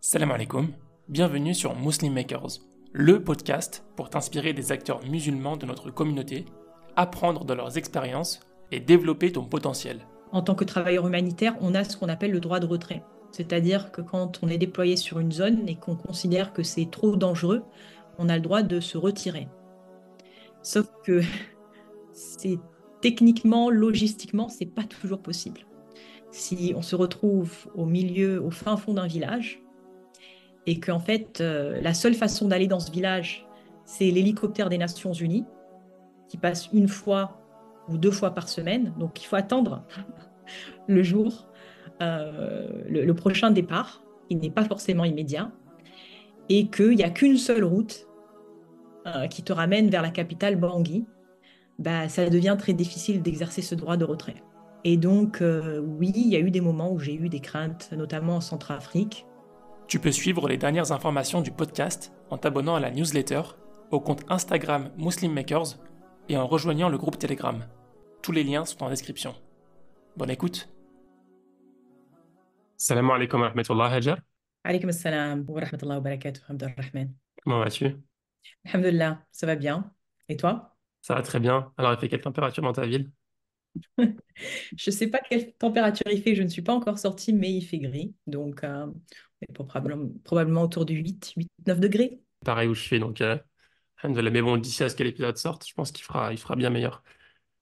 Salam alaikum, bienvenue sur Muslim Makers, le podcast pour t'inspirer des acteurs musulmans de notre communauté, apprendre de leurs expériences et développer ton potentiel. En tant que travailleur humanitaire, on a ce qu'on appelle le droit de retrait. C'est-à-dire que quand on est déployé sur une zone et qu'on considère que c'est trop dangereux, on a le droit de se retirer. Sauf que c'est techniquement, logistiquement, c'est pas toujours possible. Si on se retrouve au fin fond d'un village, et qu'en fait, la seule façon d'aller dans ce village, c'est l'hélicoptère des Nations Unies, qui passe une fois ou deux fois par semaine. Donc, il faut attendre le jour, le prochain départ, qui n'est pas forcément immédiat, et qu'il n'y a qu'une seule route qui te ramène vers la capitale Bangui, bah, ça devient très difficile d'exercer ce droit de retrait. Et donc, oui, il y a eu des moments où j'ai eu des craintes, notamment en Centrafrique. Tu peux suivre les dernières informations du podcast en t'abonnant à la newsletter, au compte Instagram Muslim Makers et en rejoignant le groupe Telegram. Tous les liens sont en description. Bonne écoute. Salam alaikum wa rahmatullah, Hajar. Alaykoum assalam wa rahmatullahi wa barakatuh, Abdelrahman. Comment vas-tu? Alhamdulillah, ça va bien. Et toi? Ça va très bien. Alors, il fait quelle température dans ta ville? Je ne sais pas quelle température il fait, je ne suis pas encore sortie, mais il fait gris. Donc, on est probablement autour de 9 degrés. Pareil où je suis, donc alhamdoulilah. Mais bon, d'ici à ce que l'épisode sorte, je pense il fera bien meilleur.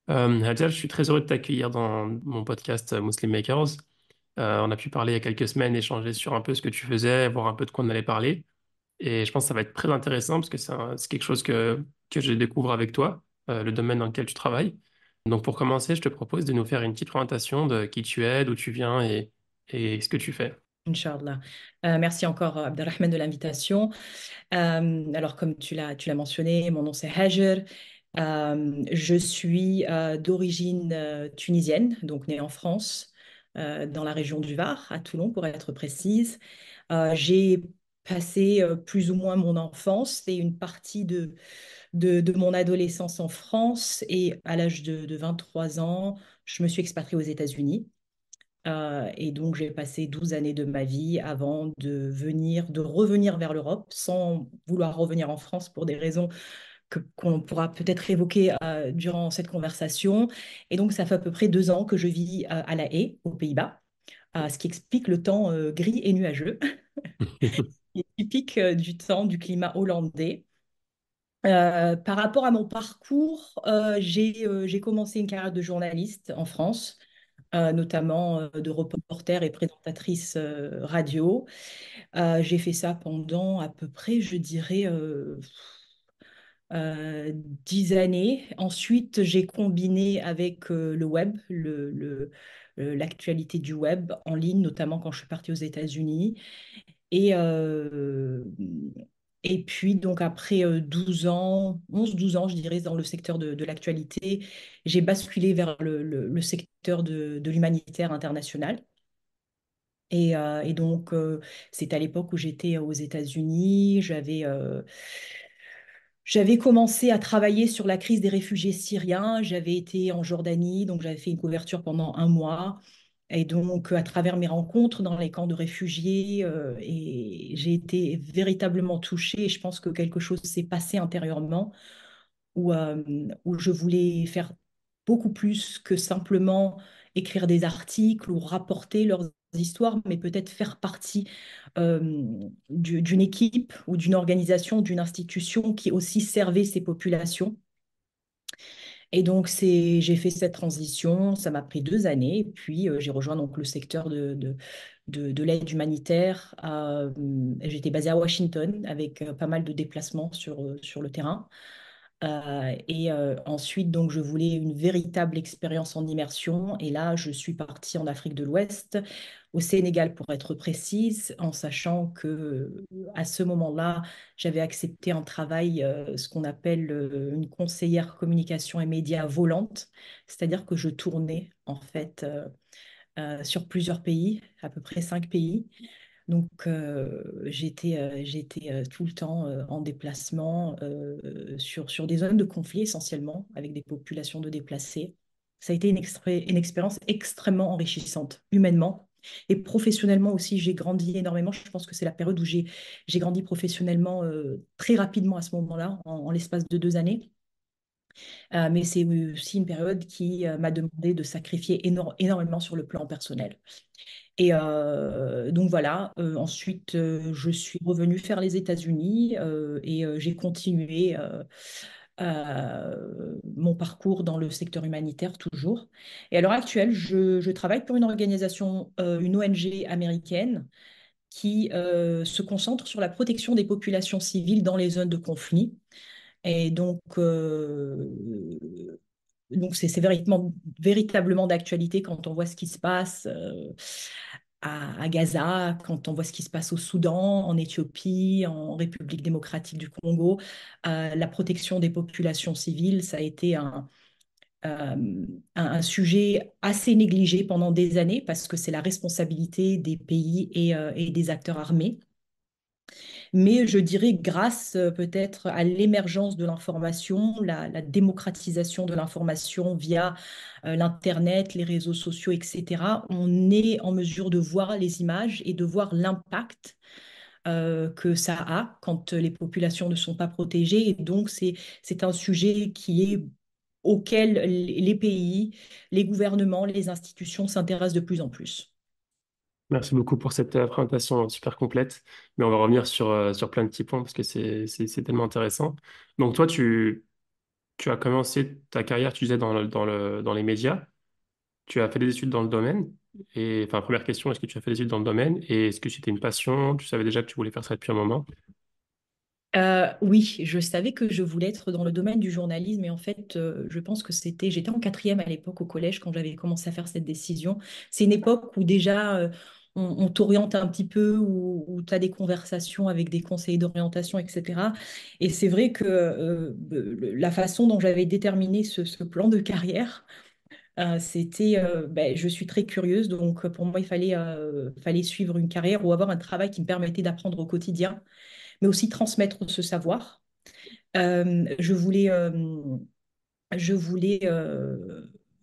Hadja, je suis très heureux de t'accueillir dans mon podcast Muslim Makers. On a pu parler il y a quelques semaines, échanger sur un peu ce que tu faisais, voir un peu de quoi on allait parler. Et je pense que ça va être très intéressant parce que c'est quelque chose que je découvre avec toi, le domaine dans lequel tu travailles. Donc pour commencer, je te propose de nous faire une petite présentation de qui tu es, d'où tu viens et ce que tu fais. Inch'Allah. Merci encore, Abdelrahman, de l'invitation. Alors, comme tu l'as mentionné, mon nom c'est Hajer. Je suis d'origine tunisienne, donc née en France, dans la région du Var, à Toulon pour être précise. J'ai passé plus ou moins mon enfance et une partie de mon adolescence en France, et à l'âge de 23 ans, je me suis expatriée aux États-Unis. Et donc, j'ai passé 12 années de ma vie avant de revenir vers l'Europe, sans vouloir revenir en France pour des raisons qu'on pourra peut-être évoquer durant cette conversation. Et donc, ça fait à peu près 2 ans que je vis à La Haye, aux Pays-Bas, ce qui explique le temps gris et nuageux, qui est typique du climat hollandais. Par rapport à mon parcours, j'ai commencé une carrière de journaliste en France, notamment de reporter et présentatrice radio. J'ai fait ça pendant à peu près, je dirais, 10 années. Ensuite, j'ai combiné avec le web, l'actualité du web en ligne, notamment quand je suis partie aux États-Unis. Et, euh, et puis, donc, après 12 ans, 11-12 ans, je dirais, dans le secteur de l'actualité, j'ai basculé vers le secteur de l'humanitaire international. Et donc, c'est à l'époque où j'étais aux États-Unis. J'avais commencé à travailler sur la crise des réfugiés syriens. J'avais été en Jordanie, donc j'avais fait une couverture pendant un mois. Et donc, à travers mes rencontres dans les camps de réfugiés, et j'ai été véritablement touchée. Et je pense que quelque chose s'est passé intérieurement où je voulais faire beaucoup plus que simplement écrire des articles ou rapporter leurs histoires, mais peut-être faire partie d'une équipe ou d'une organisation, d'une institution qui aussi servait ces populations. Et donc, j'ai fait cette transition, ça m'a pris 2 années, et puis j'ai rejoint donc le secteur de l'aide humanitaire. J'étais basée à Washington avec pas mal de déplacements sur le terrain. Et ensuite, donc, je voulais une véritable expérience en immersion. Et là, je suis partie en Afrique de l'Ouest, au Sénégal pour être précise, en sachant que à ce moment-là, j'avais accepté un travail, ce qu'on appelle une conseillère communication et médias volante, c'est-à-dire que je tournais en fait sur plusieurs pays, à peu près 5 pays. Donc, j'étais tout le temps en déplacement sur des zones de conflit essentiellement, avec des populations de déplacés. Ça a été une expérience extrêmement enrichissante, humainement, Et professionnellement aussi, j'ai grandi énormément. Je pense que c'est la période où j'ai grandi professionnellement très rapidement à ce moment-là, en l'espace de 2 années. Mais c'est aussi une période qui m'a demandé de sacrifier énormément sur le plan personnel. Et donc voilà, ensuite je suis revenue faire les États-Unis et j'ai continué mon parcours dans le secteur humanitaire toujours. Et à l'heure actuelle, je travaille pour une organisation, une ONG américaine qui se concentre sur la protection des populations civiles dans les zones de conflit. Et donc c'est véritablement d'actualité quand on voit ce qui se passe à Gaza, quand on voit ce qui se passe au Soudan, en Éthiopie, en République démocratique du Congo. La protection des populations civiles, ça a été un sujet assez négligé pendant des années parce que c'est la responsabilité des pays et des acteurs armés. Mais je dirais grâce peut-être à l'émergence de l'information, la démocratisation de l'information via l'Internet, les réseaux sociaux, etc., on est en mesure de voir les images et de voir l'impact que ça a quand les populations ne sont pas protégées. Et donc, c'est un sujet auquel les pays, les gouvernements, les institutions s'intéressent de plus en plus. Merci beaucoup pour cette présentation super complète. Mais on va revenir sur plein de petits points parce que c'est tellement intéressant. Donc toi, tu as commencé ta carrière, tu disais, dans les médias. Tu as fait des études dans le domaine. Et enfin, première question, est-ce que tu as fait des études dans le domaine? Et est-ce que c'était une passion? Tu savais déjà que tu voulais faire ça depuis un moment? Oui, je savais que je voulais être dans le domaine du journalisme et en fait, je pense que j'étais en quatrième à l'époque au collège quand j'avais commencé à faire cette décision. C'est une époque où déjà on t'oriente un petit peu, où tu as des conversations avec des conseillers d'orientation, etc. Et c'est vrai que la façon dont j'avais déterminé ce plan de carrière, c'était, ben, je suis très curieuse, donc pour moi, fallait suivre une carrière ou avoir un travail qui me permettait d'apprendre au quotidien mais aussi transmettre ce savoir. Je voulais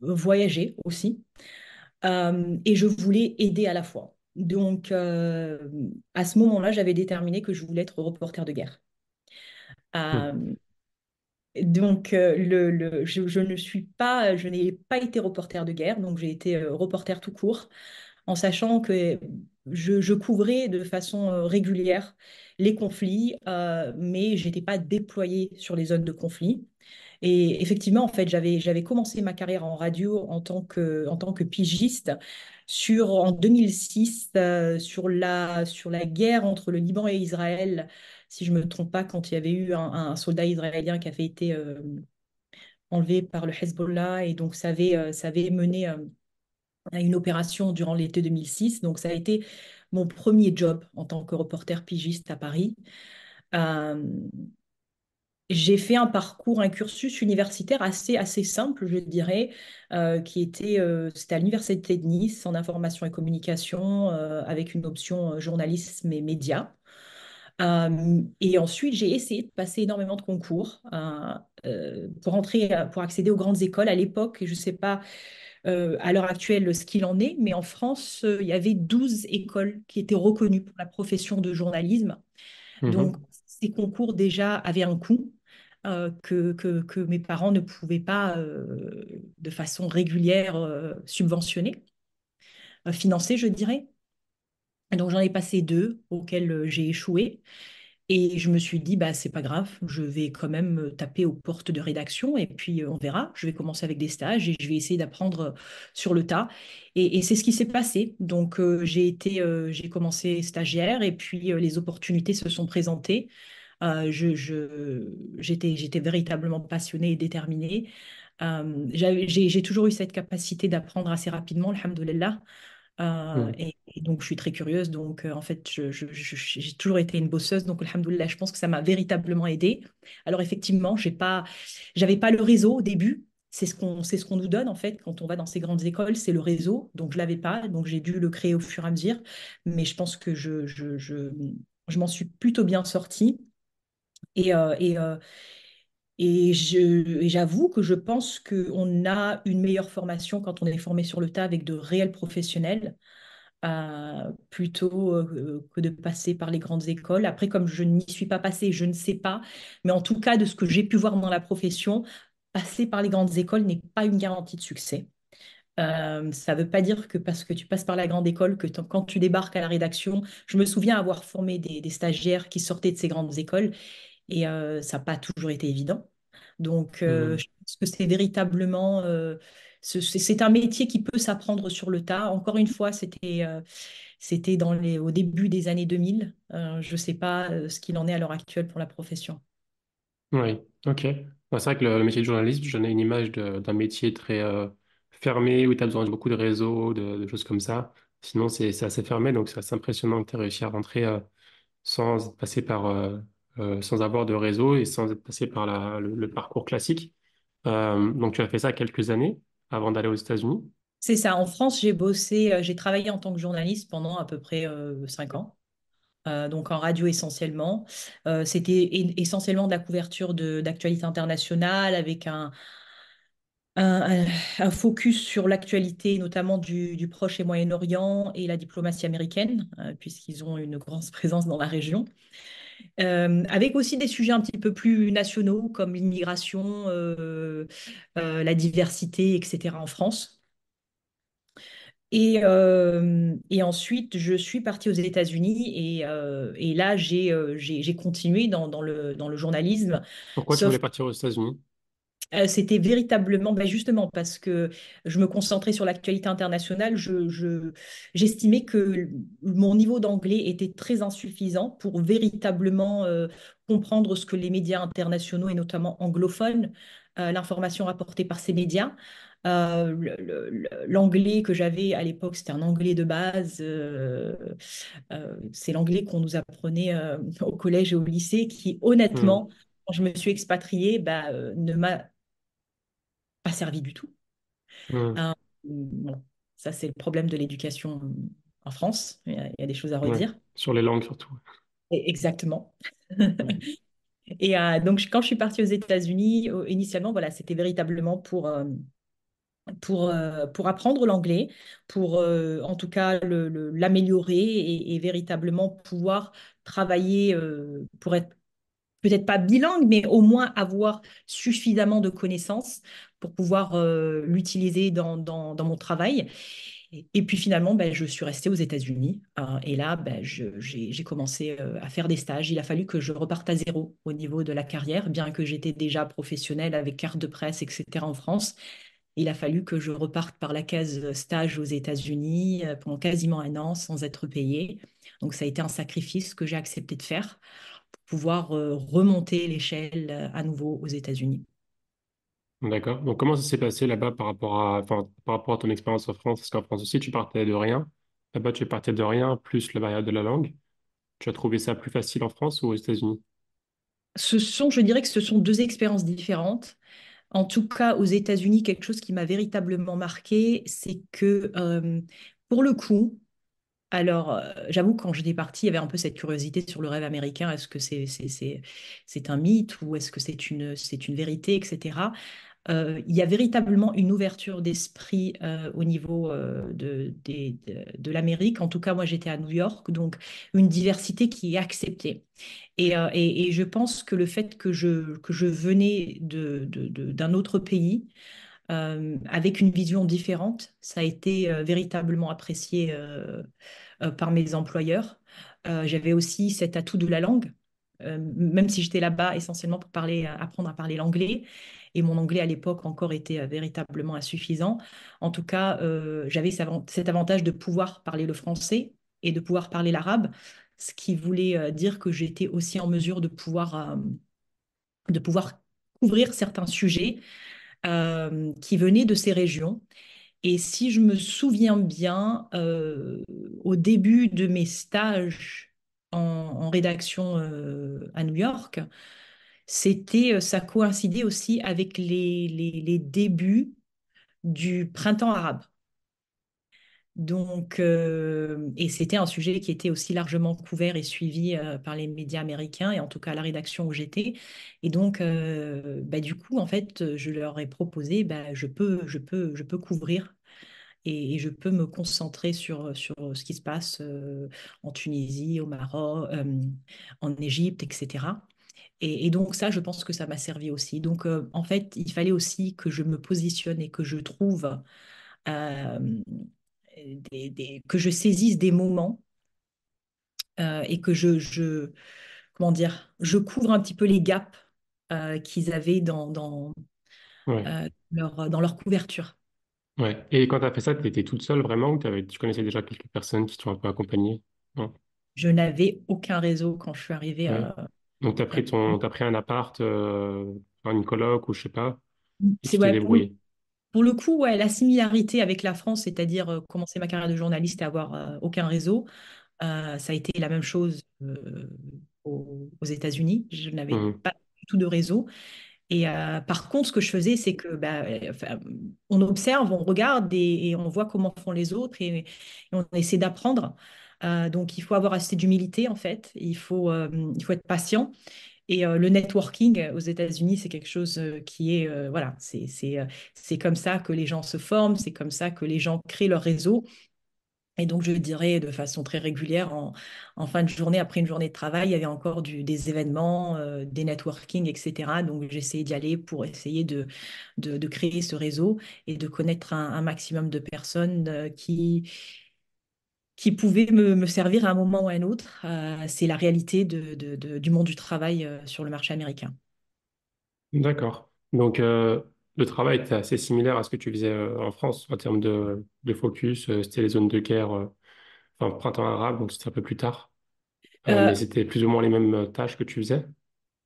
voyager aussi et je voulais aider à la fois. Donc, à ce moment-là, j'avais déterminé que je voulais être reporter de guerre. Hmm. Euh, donc, je n'ai pas été reporter de guerre, donc j'ai été reporter tout court, en sachant que je couvrais de façon régulière les conflits, mais je n'étais pas déployée sur les zones de conflit. Et effectivement, en fait, j'avais commencé ma carrière en radio en tant que pigiste en 2006 sur la guerre entre le Liban et Israël, si je ne me trompe pas, quand il y avait eu un soldat israélien qui avait été enlevé par le Hezbollah et donc ça avait mené à une opération durant l'été 2006. Donc ça a été mon premier job en tant que reporter pigiste à Paris. Euh, j'ai fait un cursus universitaire assez simple, je dirais, c'était à l'université de Nice en information et communication avec une option journalisme et médias. Et ensuite, j'ai essayé de passer énormément de concours pour accéder aux grandes écoles. À l'époque, je ne sais pas à l'heure actuelle ce qu'il en est, mais en France, il y avait 12 écoles qui étaient reconnues pour la profession de journalisme. Donc, Mhm. ces concours déjà avaient un coût que mes parents ne pouvaient pas, de façon régulière, subventionner, financer, je dirais. Et donc, j'en ai passé deux auxquels j'ai échoué. Et je me suis dit, bah, c'est pas grave, je vais quand même taper aux portes de rédaction et puis on verra. Je vais commencer avec des stages et je vais essayer d'apprendre sur le tas. Et c'est ce qui s'est passé. Donc, j'ai commencé stagiaire et puis les opportunités se sont présentées. J'étais véritablement passionnée et déterminée. J'ai toujours eu cette capacité d'apprendre assez rapidement, alhamdoulilah. Mhm. Et donc, je suis très curieuse. Donc, en fait, j'ai toujours été une bosseuse. Donc, alhamdoulilah, je pense que ça m'a véritablement aidée. Alors, effectivement, j'avais pas le réseau au début. C'est ce qu'on nous donne, en fait, quand on va dans ces grandes écoles, c'est le réseau. Donc, je l'avais pas. Donc, j'ai dû le créer au fur et à mesure. Mais je pense que je m'en suis plutôt bien sortie. Et, euh, et, euh, et j'avoue que je pense qu'on a une meilleure formation quand on est formé sur le tas avec de réels professionnels plutôt que de passer par les grandes écoles. Après, comme je n'y suis pas passée, je ne sais pas. Mais en tout cas, de ce que j'ai pu voir dans la profession, passer par les grandes écoles n'est pas une garantie de succès. Ça ne veut pas dire que parce que tu passes par la grande école, que quand tu débarques à la rédaction, je me souviens avoir formé des stagiaires qui sortaient de ces grandes écoles et ça n'a pas toujours été évident. Donc, Hmm. je pense que c'est véritablement, c'est un métier qui peut s'apprendre sur le tas. Encore une fois, c'était au début des années 2000. Je ne sais pas ce qu'il en est à l'heure actuelle pour la profession. Oui, ok. Bah, c'est vrai que le métier de journaliste, j'en ai une image d'un métier très fermé où tu as besoin de beaucoup de réseaux, de choses comme ça. Sinon, c'est assez fermé, donc c'est assez impressionnant que tu aies réussi à rentrer sans être passé sans avoir de réseau et sans être passé par le parcours classique. Donc, tu as fait ça quelques années avant d'aller aux États-Unis. C'est ça. En France, j'ai bossé, j'ai travaillé en tant que journaliste pendant à peu près 5 ans. Donc en radio essentiellement. C'était essentiellement de la couverture d'actualité internationale avec un- un focus sur l'actualité, notamment du Proche et Moyen-Orient et la diplomatie américaine, puisqu'ils ont une grande présence dans la région. Avec aussi des sujets un petit peu plus nationaux comme l'immigration, la diversité, etc. en France. Et ensuite, je suis partie aux États-Unis et là, j'ai continué dans le journalisme. Pourquoi tu Sauf voulais partir aux États-Unis? C'était véritablement, ben justement, parce que je me concentrais sur l'actualité internationale, j'estimais que mon niveau d'anglais était très insuffisant pour véritablement comprendre ce que les médias internationaux et notamment anglophones, l'information rapportée par ces médias. L'anglais que j'avais à l'époque, c'était un anglais de base. C'est l'anglais qu'on nous apprenait au collège et au lycée, qui Hmm, honnêtement, quand je me suis expatriée, bah, ne m'a pas servi du tout. hmm, Bon, ça, c'est le problème de l'éducation en France. Il y a des choses à ouais. redire. Sur les langues surtout. Exactement. Hmm, Et donc, quand je suis partie aux États-Unis, initialement, voilà, c'était véritablement pour apprendre l'anglais, pour en tout cas l'améliorer et véritablement pouvoir travailler pour être peut-être pas bilingue, mais au moins avoir suffisamment de connaissances pour pouvoir l'utiliser dans mon travail. Et puis finalement, ben, je suis restée aux États-Unis. Et là, ben, j'ai commencé à faire des stages. Il a fallu que je reparte à zéro au niveau de la carrière, bien que j'étais déjà professionnelle avec carte de presse, etc. en France. Il a fallu que je reparte par la case stage aux États-Unis pendant quasiment un an sans être payée. Donc ça a été un sacrifice que j'ai accepté de faire pour pouvoir remonter l'échelle à nouveau aux États-Unis. d'accord. Donc, comment ça s'est passé là-bas enfin, par rapport à ton expérience en France? Parce qu'en France aussi, tu partais de rien. Là-bas, tu partais de rien, plus la barrière de la langue. Tu as trouvé ça plus facile en France ou aux États-Unis? Je dirais que ce sont deux expériences différentes. En tout cas, aux États-Unis, quelque chose qui m'a véritablement marqué, c'est que pour le coup, alors j'avoue, quand j'étais partie, il y avait un peu cette curiosité sur le rêve américain. Est-ce que c'est un mythe ou est-ce que c'est une vérité, etc. Il y a véritablement une ouverture d'esprit au niveau de l'Amérique. En tout cas, moi, j'étais à New York, donc une diversité qui est acceptée. Et je pense que le fait que je venais d'un autre pays, avec une vision différente, ça a été véritablement apprécié par mes employeurs. J'avais aussi cet atout de la langue, même si j'étais là-bas essentiellement pour apprendre à parler l'anglais, et mon anglais à l'époque encore était véritablement insuffisant. En tout cas, j'avais cet avantage de pouvoir parler le français et de pouvoir parler l'arabe, ce qui voulait dire que j'étais aussi en mesure de pouvoir couvrir certains sujets qui venaient de ces régions. Et si je me souviens bien, au début de mes stages en rédaction à New York, ça coïncidait aussi avec les débuts du printemps arabe. Donc, et c'était un sujet qui était aussi largement couvert et suivi par les médias américains, et en tout cas à la rédaction où j'étais. Et donc, bah, du coup, en fait, je leur ai proposé, bah, je peux couvrir. et je peux me concentrer sur ce qui se passe en Tunisie, au Maroc, en Égypte, etc. Et donc ça, je pense que ça m'a servi aussi. Donc en fait, il fallait aussi que je me positionne et que je trouve, euh, que je saisisse des moments et que comment dire, je couvre un petit peu les gaps qu'ils avaient Ouais, dans leur couverture. ouais. Et quand tu as fait ça, tu étais toute seule vraiment ou tu connaissais déjà quelques personnes qui t'ont un peu accompagné? Non. Je n'avais aucun réseau quand je suis arrivée Ouais. Donc il y a- t'as pris un appart, enfin, une coloc ou je sais pas, et C'est tu t'es ouais, débrouillé. pour le coup, ouais, la similarité avec la France, c'est-à-dire commencer ma carrière de journaliste et avoir aucun réseau, ça a été la même chose aux États-Unis. Je n'avais Mhm. pas du tout de réseau. Et par contre, ce que je faisais, c'est que bah, enfin, on observe, on regarde et on voit comment font les autres et on essaie d'apprendre. Donc, il faut avoir assez d'humilité, en fait. Il faut être patient. Et le networking aux États-Unis, c'est quelque chose qui est, voilà, c'est comme ça que les gens se forment, c'est comme ça que les gens créent leur réseau. Et donc, je dirais de façon très régulière, en fin de journée, après une journée de travail, il y avait encore des événements, des networking, etc. Donc, j'essayais d'y aller pour essayer de créer ce réseau et de connaître un maximum de personnes qui pouvaient me servir à un moment ou à un autre. C'est la réalité du monde du travail sur le marché américain. D'accord. Donc le travail était assez similaire à ce que tu faisais en France en termes de focus. C'était les zones de guerre, enfin printemps arabe, donc c'était un peu plus tard. Euh, Mais c'était plus ou moins les mêmes tâches que tu faisais.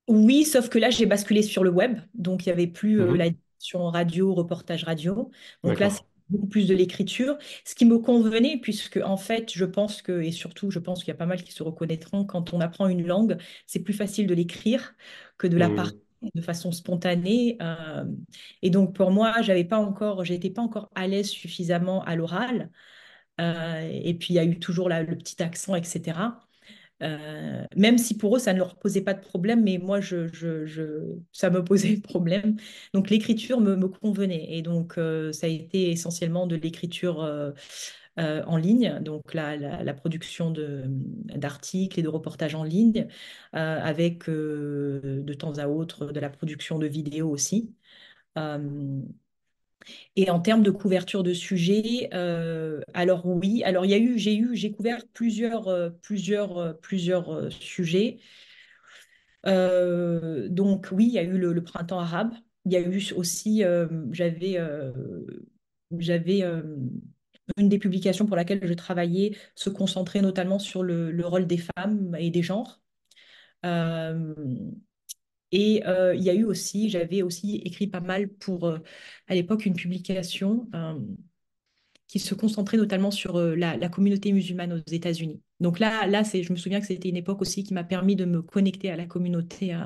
Oui, sauf que là, j'ai basculé sur le web. Donc, il n'y avait plus la Mhm. dimension radio, reportage radio. Donc là, c'est D'accord. beaucoup plus de l'écriture. Ce qui me convenait, puisque en fait, je pense que, et surtout, je pense qu'il y a pas mal qui se reconnaîtront, quand on apprend une langue, c'est plus facile de l'écrire que de la parler Mhm. de façon spontanée. Et donc, pour moi, j'étais pas encore à l'aise suffisamment à l'oral. Et puis, il y a eu toujours le petit accent, etc. Même si pour eux, ça ne leur posait pas de problème, mais moi, ça me posait problème. Donc, l'écriture me convenait. Et donc, ça a été essentiellement de l'écriture en ligne, donc la production d'articles et de reportages en ligne, avec de temps à autre de la production de vidéos aussi. Euh, et en termes de couverture de sujets, alors oui, alors j'ai couvert plusieurs sujets. Donc oui, il y a eu le printemps arabe. Il y a eu aussi, j'avais une des publications pour laquelle je travaillais se concentrait notamment sur le rôle des femmes et des genres. Euh, il y a eu aussi, j'avais aussi écrit pas mal pour, à l'époque, une publication qui se concentrait notamment sur la communauté musulmane aux États-Unis. Donc je me souviens que c'était une époque aussi qui m'a permis de me connecter à la communauté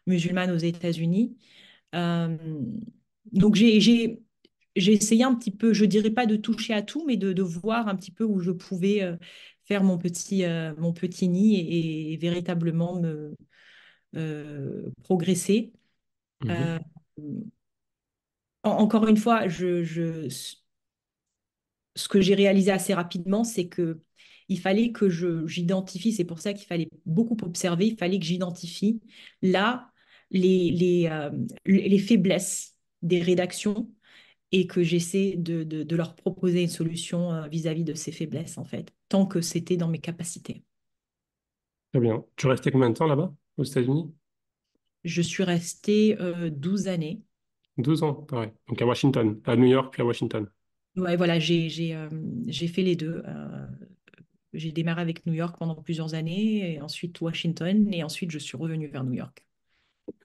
musulmane aux États-Unis. Euh, donc j'ai essayé un petit peu, je dirais pas de toucher à tout, mais de voir un petit peu où je pouvais faire mon petit nid et véritablement me progresser. Euh, Mhm. Encore une fois, ce que j'ai réalisé assez rapidement, c'est que il fallait que j'identifie, c'est pour ça qu'il fallait beaucoup observer, il fallait que j'identifie là les faiblesses des rédactions et que j'essaie de leur proposer une solution vis-à-vis de ces faiblesses, en fait, tant que c'était dans mes capacités. Très bien. Tu restais combien de temps là-bas, aux États-Unis? Je suis restée 12 années. 12 ans, pareil. Donc à Washington, à New York puis à Washington. Ouais, voilà, j'ai fait les deux. J'ai démarré avec New York pendant plusieurs années, et ensuite Washington, et ensuite je suis revenue vers New York.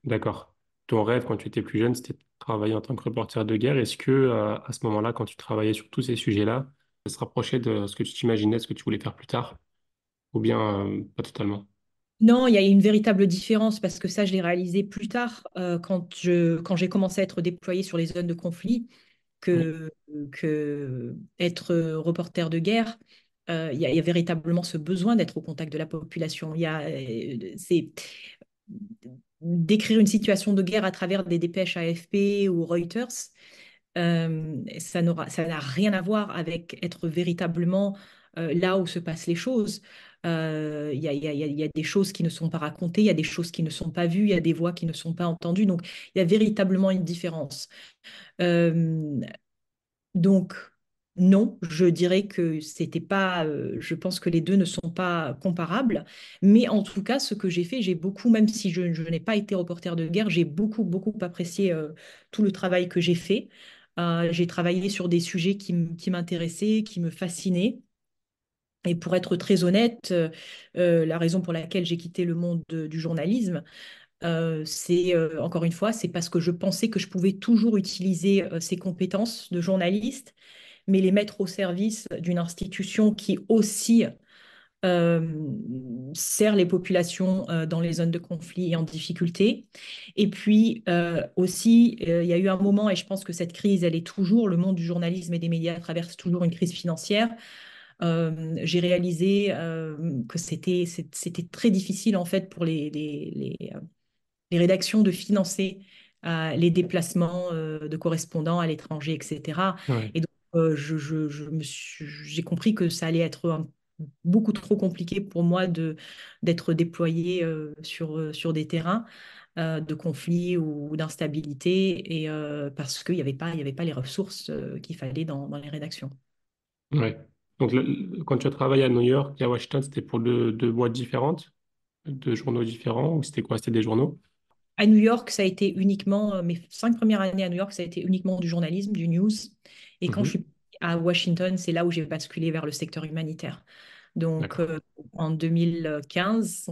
D'accord. Ton rêve quand tu étais plus jeune, c'était de travailler en tant que reporter de guerre. Est-ce que à ce moment-là, quand tu travaillais sur tous ces sujets-là, ça se rapprochait de ce que tu t'imaginais, ce que tu voulais faire plus tard, ou bien pas totalement? Non, il y a une véritable différence parce que ça, je l'ai réalisé plus tard quand j'ai commencé à être déployée sur les zones de conflit Oui. que être reporter de guerre. Il y a véritablement ce besoin d'être au contact de la population. C'est décrire une situation de guerre à travers des dépêches AFP ou Reuters. Ça n'a rien à voir avec être véritablement là où se passent les choses. Il y a des choses qui ne sont pas racontées, il y a des choses qui ne sont pas vues, il y a des voix qui ne sont pas entendues. Donc, il y a véritablement une différence. Euh, donc, non, je dirais que c'était pas. Je pense que les deux ne sont pas comparables. Mais en tout cas, ce que j'ai fait, j'ai beaucoup, même si je n'ai pas été reporter de guerre, j'ai beaucoup, beaucoup apprécié tout le travail que j'ai fait. J'ai travaillé sur des sujets qui m'intéressaient, qui me fascinaient. Et pour être très honnête, la raison pour laquelle j'ai quitté le monde du journalisme, c'est encore une fois, c'est parce que je pensais que je pouvais toujours utiliser ces compétences de journaliste, mais les mettre au service d'une institution qui aussi euh, sert les populations dans les zones de conflit et en difficulté. Et puis aussi, il y a eu un moment, et je pense que cette crise, elle est toujours, le monde du journalisme et des médias traverse toujours une crise financière. J'ai réalisé que c'était très difficile en fait pour les rédactions de financer les déplacements de correspondants à l'étranger, etc. Ouais, Et donc, j'ai compris que ça allait être beaucoup trop compliqué pour moi d'être déployé sur des terrains de conflit ou d'instabilité, et parce qu'il n'y avait pas les ressources qu'il fallait dans les rédactions. ouais. Donc, quand tu as travaillé à New York et à Washington, c'était pour deux boîtes différentes, deux journaux différents, ou c'était quoi? C'était des journaux? À New York, ça a été uniquement, mes 5 premières années à New York, ça a été uniquement du journalisme, du news. Et quand je suis Mhm. partie à Washington, c'est là où j'ai basculé vers le secteur humanitaire. Donc D'accord. en 2015,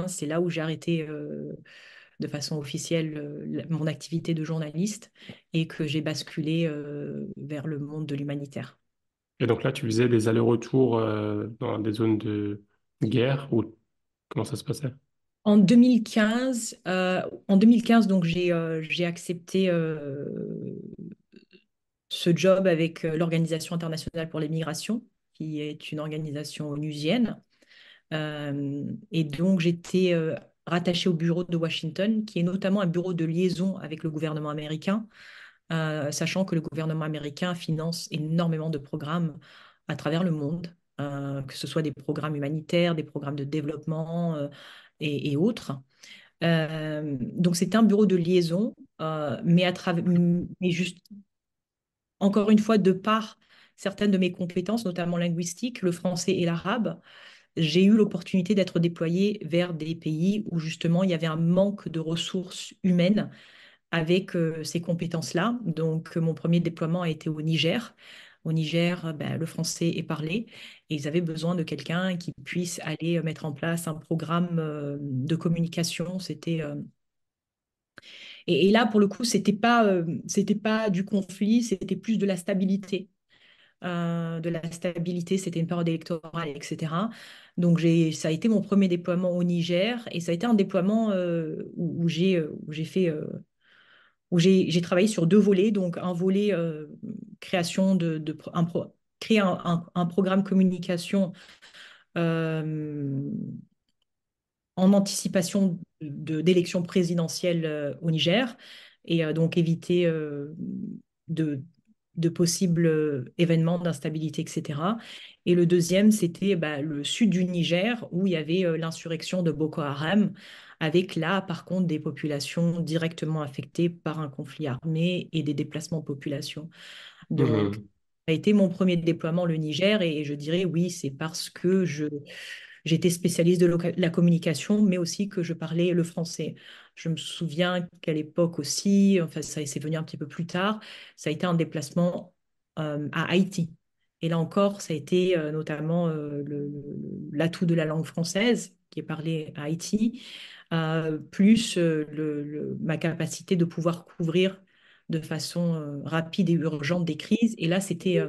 c'est là où j'ai arrêté de façon officielle mon activité de journaliste et que j'ai basculé vers le monde de l'humanitaire. Et donc là, tu faisais des allers-retours dans des zones de guerre, ou comment ça se passait? En 2015 donc j'ai accepté ce job avec l'Organisation internationale pour les migrations, qui est une organisation onusienne. Et donc, j'étais rattachée au bureau de Washington, qui est notamment un bureau de liaison avec le gouvernement américain, sachant que le gouvernement américain finance énormément de programmes à travers le monde, que ce soit des programmes humanitaires, des programmes de développement et autres. Donc, c'était un bureau de liaison, mais juste encore une fois, de par certaines de mes compétences, notamment linguistiques, le français et l'arabe, j'ai eu l'opportunité d'être déployée vers des pays où justement il y avait un manque de ressources humaines avec ces compétences-là. Donc, mon premier déploiement a été au Niger. Au Niger, ben, le français est parlé et ils avaient besoin de quelqu'un qui puisse aller mettre en place un programme de communication. Et là, pour le coup, c'était pas du conflit, c'était plus de la stabilité. C'était une période électorale, etc. Donc ça a été mon premier déploiement au Niger et ça a été un déploiement où j'ai fait, j'ai travaillé sur deux volets. Donc un volet création créer un programme communication euh, en anticipation d'élections présidentielles au Niger et donc éviter de, de possibles événements d'instabilité, etc. Et le deuxième, c'était bah, le sud du Niger où il y avait l'insurrection de Boko Haram, avec là, par contre, des populations directement affectées par un conflit armé et des déplacements de population. Donc, Mhm. ça a été mon premier déploiement, le Niger, et je dirais oui, c'est parce que j'étais spécialiste de la communication, mais aussi que je parlais le français. Je me souviens qu'à l'époque aussi, enfin ça c'est venu un petit peu plus tard, ça a été un déplacement à Haïti. Et là encore, ça a été notamment l'atout de la langue française qui est parlée à Haïti, plus ma capacité de pouvoir couvrir de façon rapide et urgente des crises. Et là, c'était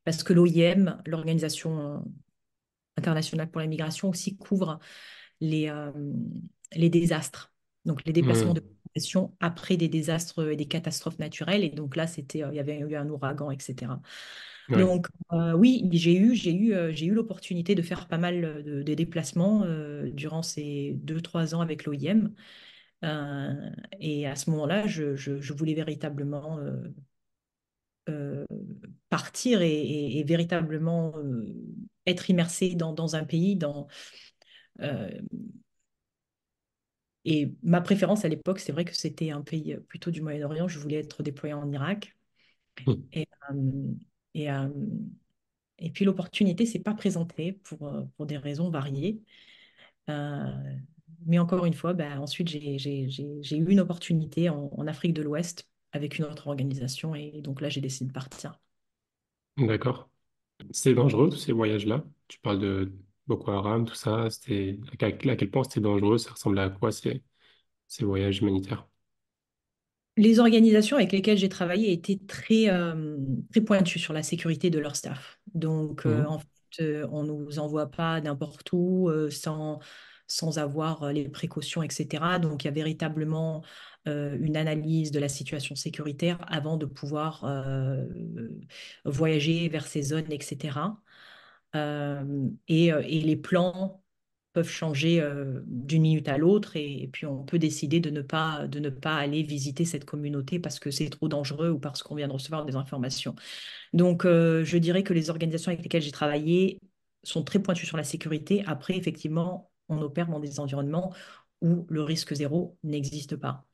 parce que l'OIM, l'Organisation internationale pour la migration, aussi couvre les, euh, les désastres, donc les déplacements de Mhm. population après des désastres et des catastrophes naturelles. Et donc là, il y avait eu un ouragan, etc. Ouais. Donc oui, j'ai eu l'opportunité de faire pas mal de déplacements durant ces 2, 3 ans avec l'OIM. Euh, et à ce moment-là, je voulais véritablement euh, partir et véritablement être immersée dans un pays. Euh, et ma préférence à l'époque, c'est vrai que c'était un pays plutôt du Moyen-Orient. Je voulais être déployée en Irak. Hmm. Et, euh, et, euh, et puis l'opportunité s'est pas présentée pour des raisons variées. Euh, mais encore une fois, bah, ensuite, j'ai eu une opportunité en Afrique de l'Ouest avec une autre organisation. Et donc là, j'ai décidé de partir. D'accord. C'était dangereux, tous ces voyages-là? Tu parles de Boko Haram, tout ça. À quel point c'était dangereux? Ça ressemblait à quoi ces voyages humanitaires? Les organisations avec lesquelles j'ai travaillé étaient très pointues sur la sécurité de leur staff. Donc, en Mhm. fait, on ne nous envoie pas n'importe où sans avoir les précautions, etc. Donc, il y a véritablement une analyse de la situation sécuritaire avant de pouvoir voyager vers ces zones, etc. Et les plans peuvent changer d'une minute à l'autre et puis on peut décider de ne pas aller visiter cette communauté parce que c'est trop dangereux ou parce qu'on vient de recevoir des informations. Donc, je dirais que les organisations avec lesquelles j'ai travaillé sont très pointues sur la sécurité. Après, effectivement, on opère dans des environnements où le risque zéro n'existe pas.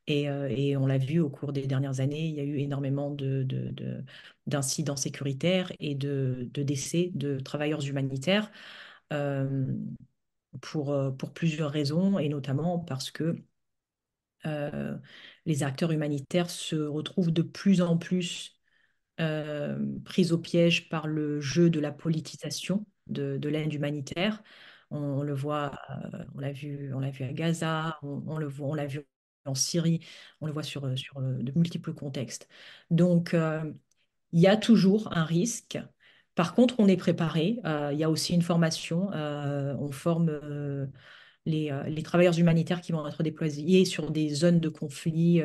Et on l'a vu au cours des dernières années, il y a eu énormément d'incidents sécuritaires et de décès de travailleurs humanitaires euh, pour plusieurs raisons, et notamment parce que euh, les acteurs humanitaires se retrouvent de plus en plus pris au piège par le jeu de la politisation de l'aide humanitaire. On le voit, on l'a vu à Gaza, on l'a vu en Syrie, on le voit sur de multiples contextes. Donc, il y a toujours un risque. Par contre, on est préparé. Il y a aussi une formation. On forme les travailleurs humanitaires qui vont être déployés sur des zones de conflit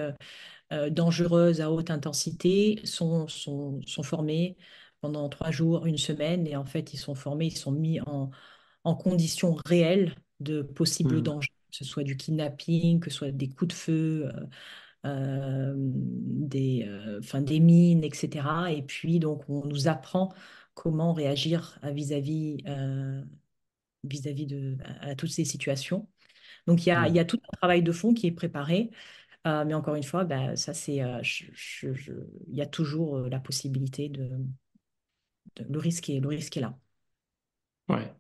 dangereuses à haute intensité sont formés pendant 3 jours, une semaine. Et en fait, ils sont formés, ils sont mis en conditions réelles de possibles Hmm. dangers, que ce soit du kidnapping, que ce soit des coups de feu, enfin, des mines, etc. Et puis, donc, on nous apprend comment réagir vis-à-vis à toutes ces situations. Donc, il y a Hmm. tout un travail de fond qui est préparé. Mais encore une fois, bah, ça, il y a toujours la possibilité le risque est là. Ouais.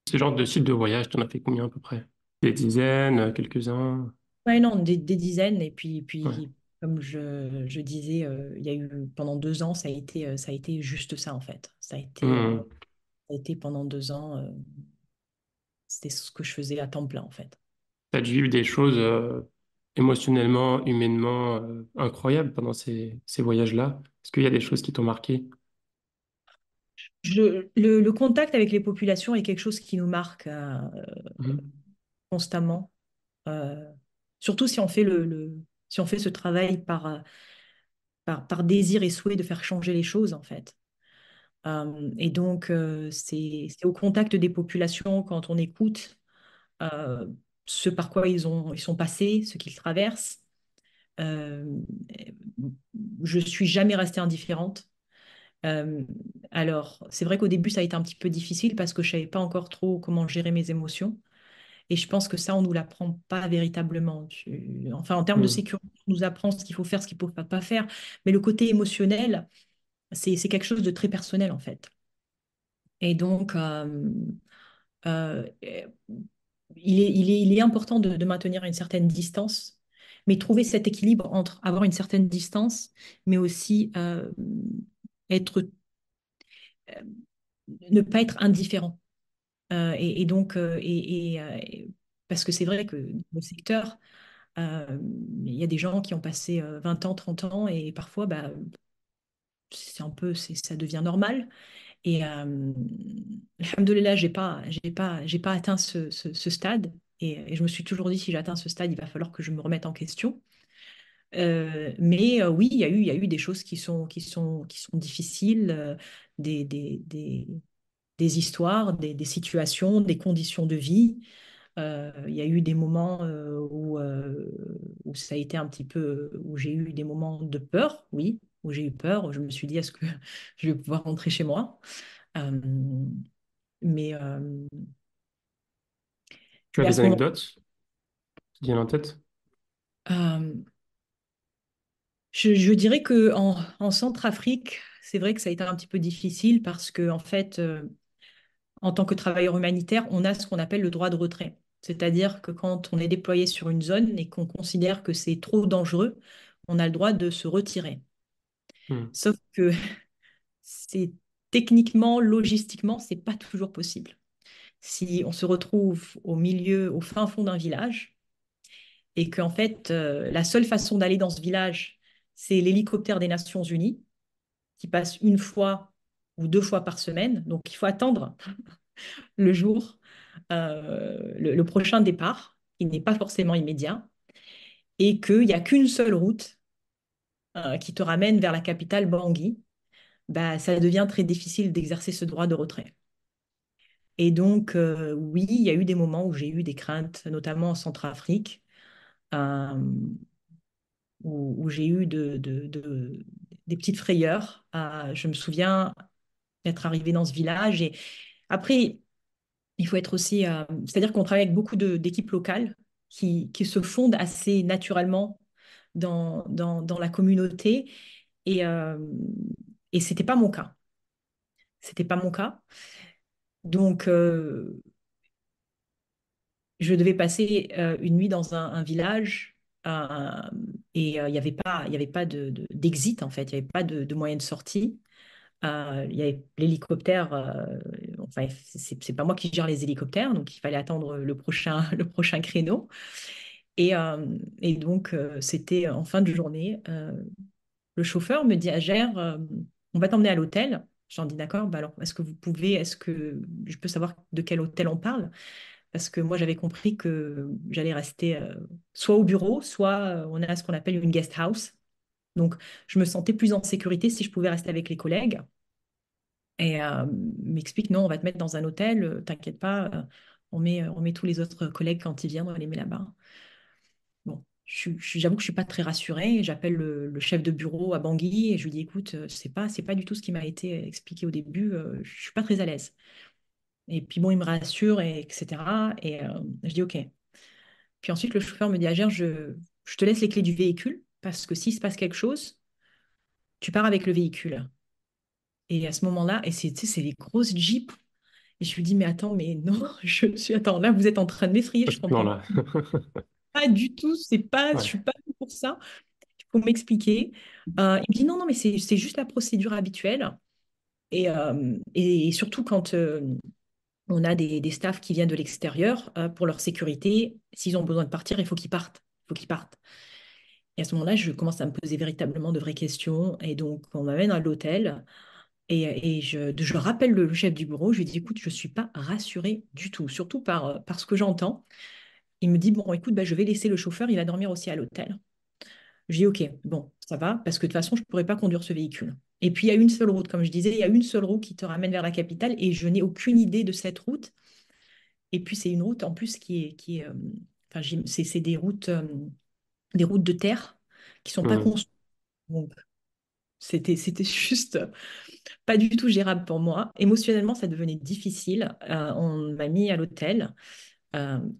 Ce genre de site de voyage, t'en as fait combien à peu près? Des dizaines, quelques-uns? Ouais, non, des dizaines. Et puis, Ouais. comme je disais, il y a eu pendant 2 ans, ça a été juste ça en fait. Hmm. Ça a été pendant 2 ans, c'était ce que je faisais à temps plein en fait. T'as dû vivre des choses émotionnellement, humainement incroyables pendant ces voyages-là. Est-ce qu'il y a des choses qui t'ont marqué? Le contact avec les populations est quelque chose qui nous marque Mhm. constamment, euh, surtout si on fait ce travail par désir et souhait de faire changer les choses, en fait. Et donc, c'est au contact des populations, quand on écoute euh, ce par quoi ils sont passés, ce qu'ils traversent. Euh, je suis jamais restée indifférente. Euh, alors, c'est vrai qu'au début, ça a été un petit peu difficile parce que je savais pas encore trop comment gérer mes émotions. Et je pense que ça, on nous l'apprend pas véritablement. Enfin, en termes de Mhm. sécurité, on nous apprend ce qu'il faut faire, ce qu'il ne faut pas faire. Mais le côté émotionnel, c'est quelque chose de très personnel, en fait. Et donc, euh, il est important de maintenir une certaine distance, mais trouver cet équilibre entre avoir une certaine distance, mais aussi être, euh, ne pas être indifférent. Et donc, parce que c'est vrai que dans le secteur, il y a des gens qui ont passé 20 ans, 30 ans, et parfois, bah, ça devient normal. Et alhamdoulilah, j'ai pas atteint ce stade. Et je me suis toujours dit, si j'atteins ce stade, il va falloir que je me remette en question. Mais oui, il y a eu des choses qui sont difficiles, des, des, des, des histoires, des situations, des conditions de vie. Il y a eu des moments où ça a été un petit peu, où j'ai eu des moments de peur, oui, où j'ai eu peur. Je me suis dit, est-ce que je vais pouvoir rentrer chez moi? Euh, mais, euh, Tu as mais à des ce moment, anecdotes qui viennent en tête? euh, je dirais que en Centrafrique, c'est vrai que ça a été un petit peu difficile parce que en fait, en tant que travailleur humanitaire, on a ce qu'on appelle le droit de retrait. C'est-à-dire que quand on est déployé sur une zone et qu'on considère que c'est trop dangereux, on a le droit de se retirer. Hmm. Sauf que c'est techniquement, logistiquement, c'est pas toujours possible. Si on se retrouve au milieu, au fin fond d'un village, et qu'en fait, la seule façon d'aller dans ce village, c'est l'hélicoptère des Nations Unies, qui passe une fois ou deux fois par semaine. Donc, il faut attendre le jour, le prochain départ, qui n'est pas forcément immédiat, et qu'il n'y a qu'une seule route qui te ramène vers la capitale Bangui, bah, ça devient très difficile d'exercer ce droit de retrait. Et donc, oui, il y a eu des moments où j'ai eu des craintes, notamment en Centrafrique, euh, où j'ai eu des petites frayeurs. Je me souviens d'être arrivée dans ce village. Et après, il faut être aussi, c'est-à-dire qu'on travaille avec beaucoup d'équipes locales qui se fondent assez naturellement dans la communauté. Et, euh, et c'était pas mon cas. C'était pas mon cas. Donc, je devais passer une nuit dans un village euh, et il y avait pas d'exit en fait, il n'y avait pas de moyen de sortie. Il y avait l'hélicoptère, enfin, c'est pas moi qui gère les hélicoptères, donc il fallait attendre le prochain, le prochain créneau. Et donc, c'était en fin de journée. Le chauffeur me dit à Gère, on va t'emmener à l'hôtel. J'en dis d'accord, bah alors est-ce que vous pouvez, est-ce que je peux savoir de quel hôtel on parle? Parce que moi j'avais compris que j'allais rester soit au bureau, soit on a ce qu'on appelle une guest house. Donc je me sentais plus en sécurité si je pouvais rester avec les collègues. Et m'explique, non, on va te mettre dans un hôtel, t'inquiète pas, on met tous les autres collègues quand ils viennent, on les met là-bas. Bon, j'avoue que je suis pas très rassurée. J'appelle le chef de bureau à Bangui et je lui dis, écoute, c'est pas du tout ce qui m'a été expliqué au début. Je suis pas très à l'aise. Et puis bon, il me rassure, et, etc. Et je dis, OK. Puis ensuite, le chauffeur me dit, Agère, je te laisse les clés du véhicule parce que s'il se passe quelque chose, tu pars avec le véhicule. Et à ce moment-là, et c'est, tu sais, c'est des grosses jeeps. Et je lui dis, mais attends, mais non, attends, là, vous êtes en train de m'effrayer, À je ce comprends plan-là. pas du tout, je Ouais. suis pas là pour ça. Il faut m'expliquer. Il me dit, non, non, mais c'est juste la procédure habituelle. Et surtout quand on a des staffs qui viennent de l'extérieur, pour leur sécurité, s'ils ont besoin de partir, il faut qu'ils partent. Il faut qu'ils partent. Et à ce moment-là, je commence à me poser véritablement de vraies questions. Et donc, on m'amène à l'hôtel. Et je rappelle le chef du bureau. Je lui dis, écoute, je ne suis pas rassurée du tout, surtout par ce que j'entends. Il me dit, bon, écoute, bah, je vais laisser le chauffeur, il va dormir aussi à l'hôtel. Je dis, OK, bon, ça va, parce que de toute façon, je ne pourrais pas conduire ce véhicule. Et puis, il y a une seule route, comme je disais, il y a une seule route qui te ramène vers la capitale et je n'ai aucune idée de cette route. Et puis, c'est une route en plus enfin, c'est des routes de terre qui sont pas Hmm. construites. Donc, c'était juste pas du tout gérable pour moi. Émotionnellement, ça devenait difficile. On m'a mis à l'hôtel.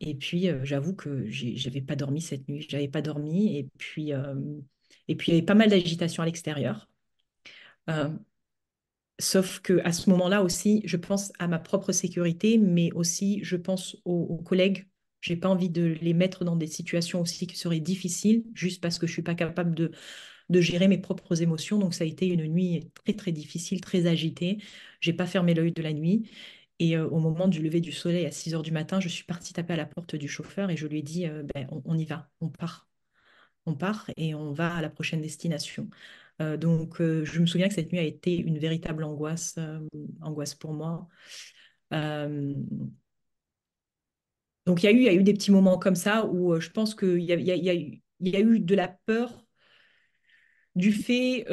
Et puis, j'avoue que j'avais pas dormi cette nuit. J'avais pas dormi. Et puis, il y avait pas mal d'agitation à l'extérieur. Euh, Sauf que à ce moment-là aussi, je pense à ma propre sécurité, mais aussi je pense aux collègues. J'ai pas envie de les mettre dans des situations aussi qui seraient difficiles, juste parce que je suis pas capable de gérer mes propres émotions. Donc ça a été une nuit très très difficile, très agitée. J'ai pas fermé l'œil de la nuit. Et au moment du lever du soleil à 6 heures du matin, je suis partie taper à la porte du chauffeur et je lui ai dit, ben, on y va, on part. On part et on va à la prochaine destination. Donc, je me souviens que cette nuit a été une véritable angoisse, angoisse pour moi. Euh, donc, il y a eu des petits moments comme ça où je pense qu'il y a, il y a eu de la peur du fait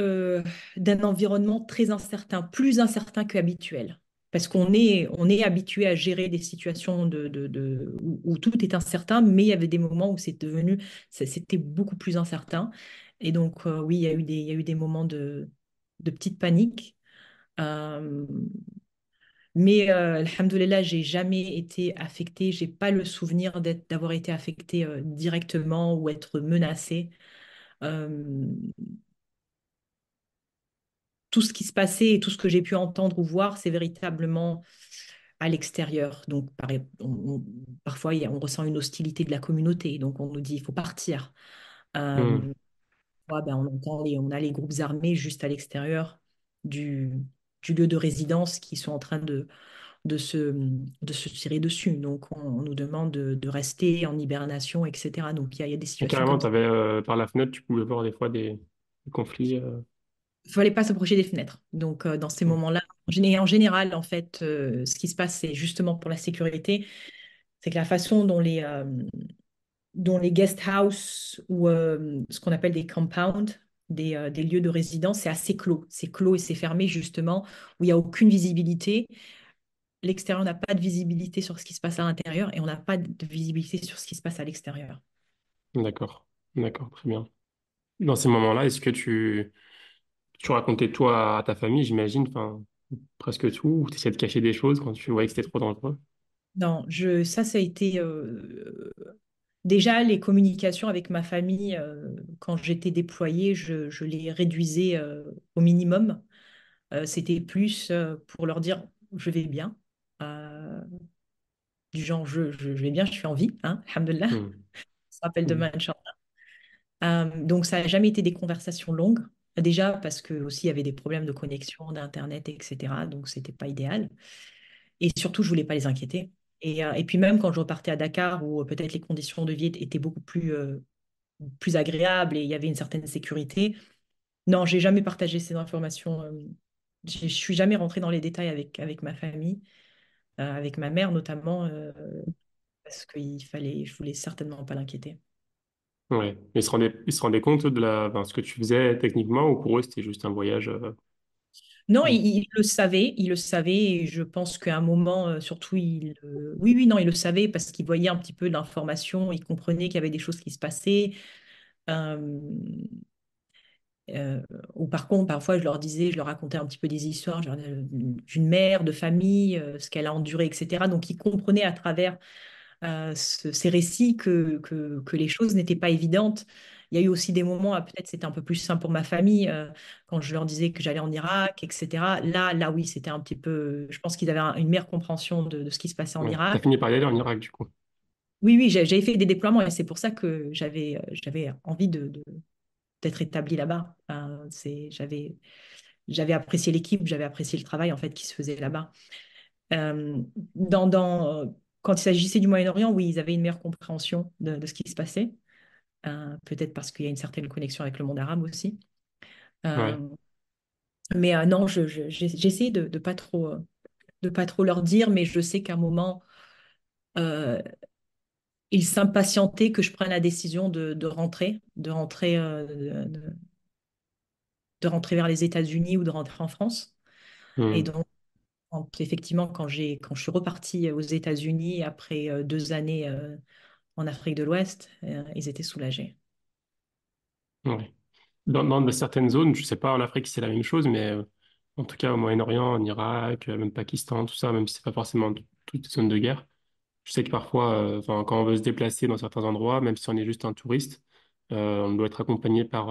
d'un environnement très incertain, plus incertain qu'habituel. Parce on est habitué à gérer des situations où tout est incertain, mais il y avait des moments où c'était beaucoup plus incertain. Et donc, oui, il y a eu des moments de petite panique. Euh, mais alhamdoulilah, j'ai jamais été affectée. J'ai pas le souvenir d'avoir été affectée directement ou être menacée. Euh, tout ce qui se passait et tout ce que j'ai pu entendre ou voir, c'est véritablement à l'extérieur. Donc, parfois, on ressent une hostilité de la communauté. Donc, on nous dit, il faut partir. Hmm. Euh, on a les groupes armés juste à l'extérieur du, du lieu de résidence qui sont en train de se tirer dessus. Donc, on nous demande de rester en hibernation, etc. Donc, il y a des Et situations carrément, comme ça. t'avais, par la fenêtre, tu pouvais voir des fois des conflits. Il ne fallait pas s'approcher des fenêtres. Donc, dans ces Hmm. moments-là, en général, en fait, ce qui se passe, c'est justement pour la sécurité, c'est que la façon dont les guest house ou ce qu'on appelle des compounds, des lieux de résidence, c'est assez clos. C'est clos et c'est fermé, justement, où il n'y a aucune visibilité. L'extérieur n'a pas de visibilité sur ce qui se passe à l'intérieur et on n'a pas de visibilité sur ce qui se passe à l'extérieur. D'accord, d'accord, très bien. Dans ces moments-là, est-ce que tu racontais tout à ta famille, j'imagine, enfin, presque tout, ou tu essayais de cacher des choses quand tu voyais que c'était trop dangereux? Non, ça a été déjà les communications avec ma famille quand j'étais déployée, je les réduisais au minimum. C'était plus pour leur dire je vais bien, Euh, du genre je vais bien, je suis en vie, hein, alhamdoulilah, Hmm. on se rappelle Hmm. demain, Inch'Allah. Donc ça n'a jamais été des conversations longues. Déjà parce que aussi il y avait des problèmes de connexion, d'internet, etc. Donc c'était pas idéal. Et surtout, je voulais pas les inquiéter. Et puis même quand je repartais à Dakar, où peut-être les conditions de vie étaient beaucoup plus agréables et il y avait une certaine sécurité, non, j'ai jamais partagé ces informations. Je suis jamais rentrée dans les détails avec ma famille, avec ma mère notamment, parce je voulais certainement pas l'inquiéter. Ouais. Mais ils se rendaient compte de enfin, ce que tu faisais techniquement, ou pour eux, c'était juste un voyage. Non, Hmm. il le savait, et je pense qu'à un moment, surtout, oui, oui, non, il le savait parce qu'il voyait un petit peu l'information, il comprenait qu'il y avait des choses qui se passaient. Euh, Euh, ou par contre, parfois, je leur racontais un petit peu des histoires d'une mère, de famille, ce qu'elle a enduré, etc. Donc, ils comprenaient à travers ces récits que les choses n'étaient pas évidentes. Il y a eu aussi des moments, peut-être c'était un peu plus simple pour ma famille, quand je leur disais que j'allais en Irak, etc. Là, oui, c'était un petit peu. Je pense qu'ils avaient une meilleure compréhension de ce qui se passait en Ouais. T'as Irak. fini par y aller en Irak, du coup. Oui, oui, j'avais fait des déploiements et c'est pour ça que j'avais envie d'être établie là-bas. J'avais apprécié l'équipe, j'avais apprécié le travail en fait qui se faisait là-bas. Euh, quand il s'agissait du Moyen-Orient, oui, ils avaient une meilleure compréhension de ce qui se passait. Peut-être parce qu'il y a une certaine connexion avec le monde arabe aussi. Ouais. Euh, mais non, j'ai essayé de pas trop leur dire, mais je sais qu'à un moment, euh, ils s'impatientaient que je prenne la décision de rentrer vers les États-Unis ou de rentrer en France. Et Hmm. donc, effectivement, quand je suis repartie aux États-Unis après 2 années en Afrique de l'Ouest, ils étaient soulagés. Ouais. Dans certaines zones, je sais pas en Afrique si c'est la même chose, mais en tout cas au Moyen-Orient, en Irak, même Pakistan, tout ça, même si c'est pas forcément toutes les zones de guerre, je sais que parfois, enfin, quand on veut se déplacer dans certains endroits, même si on est juste un touriste, on doit être accompagné par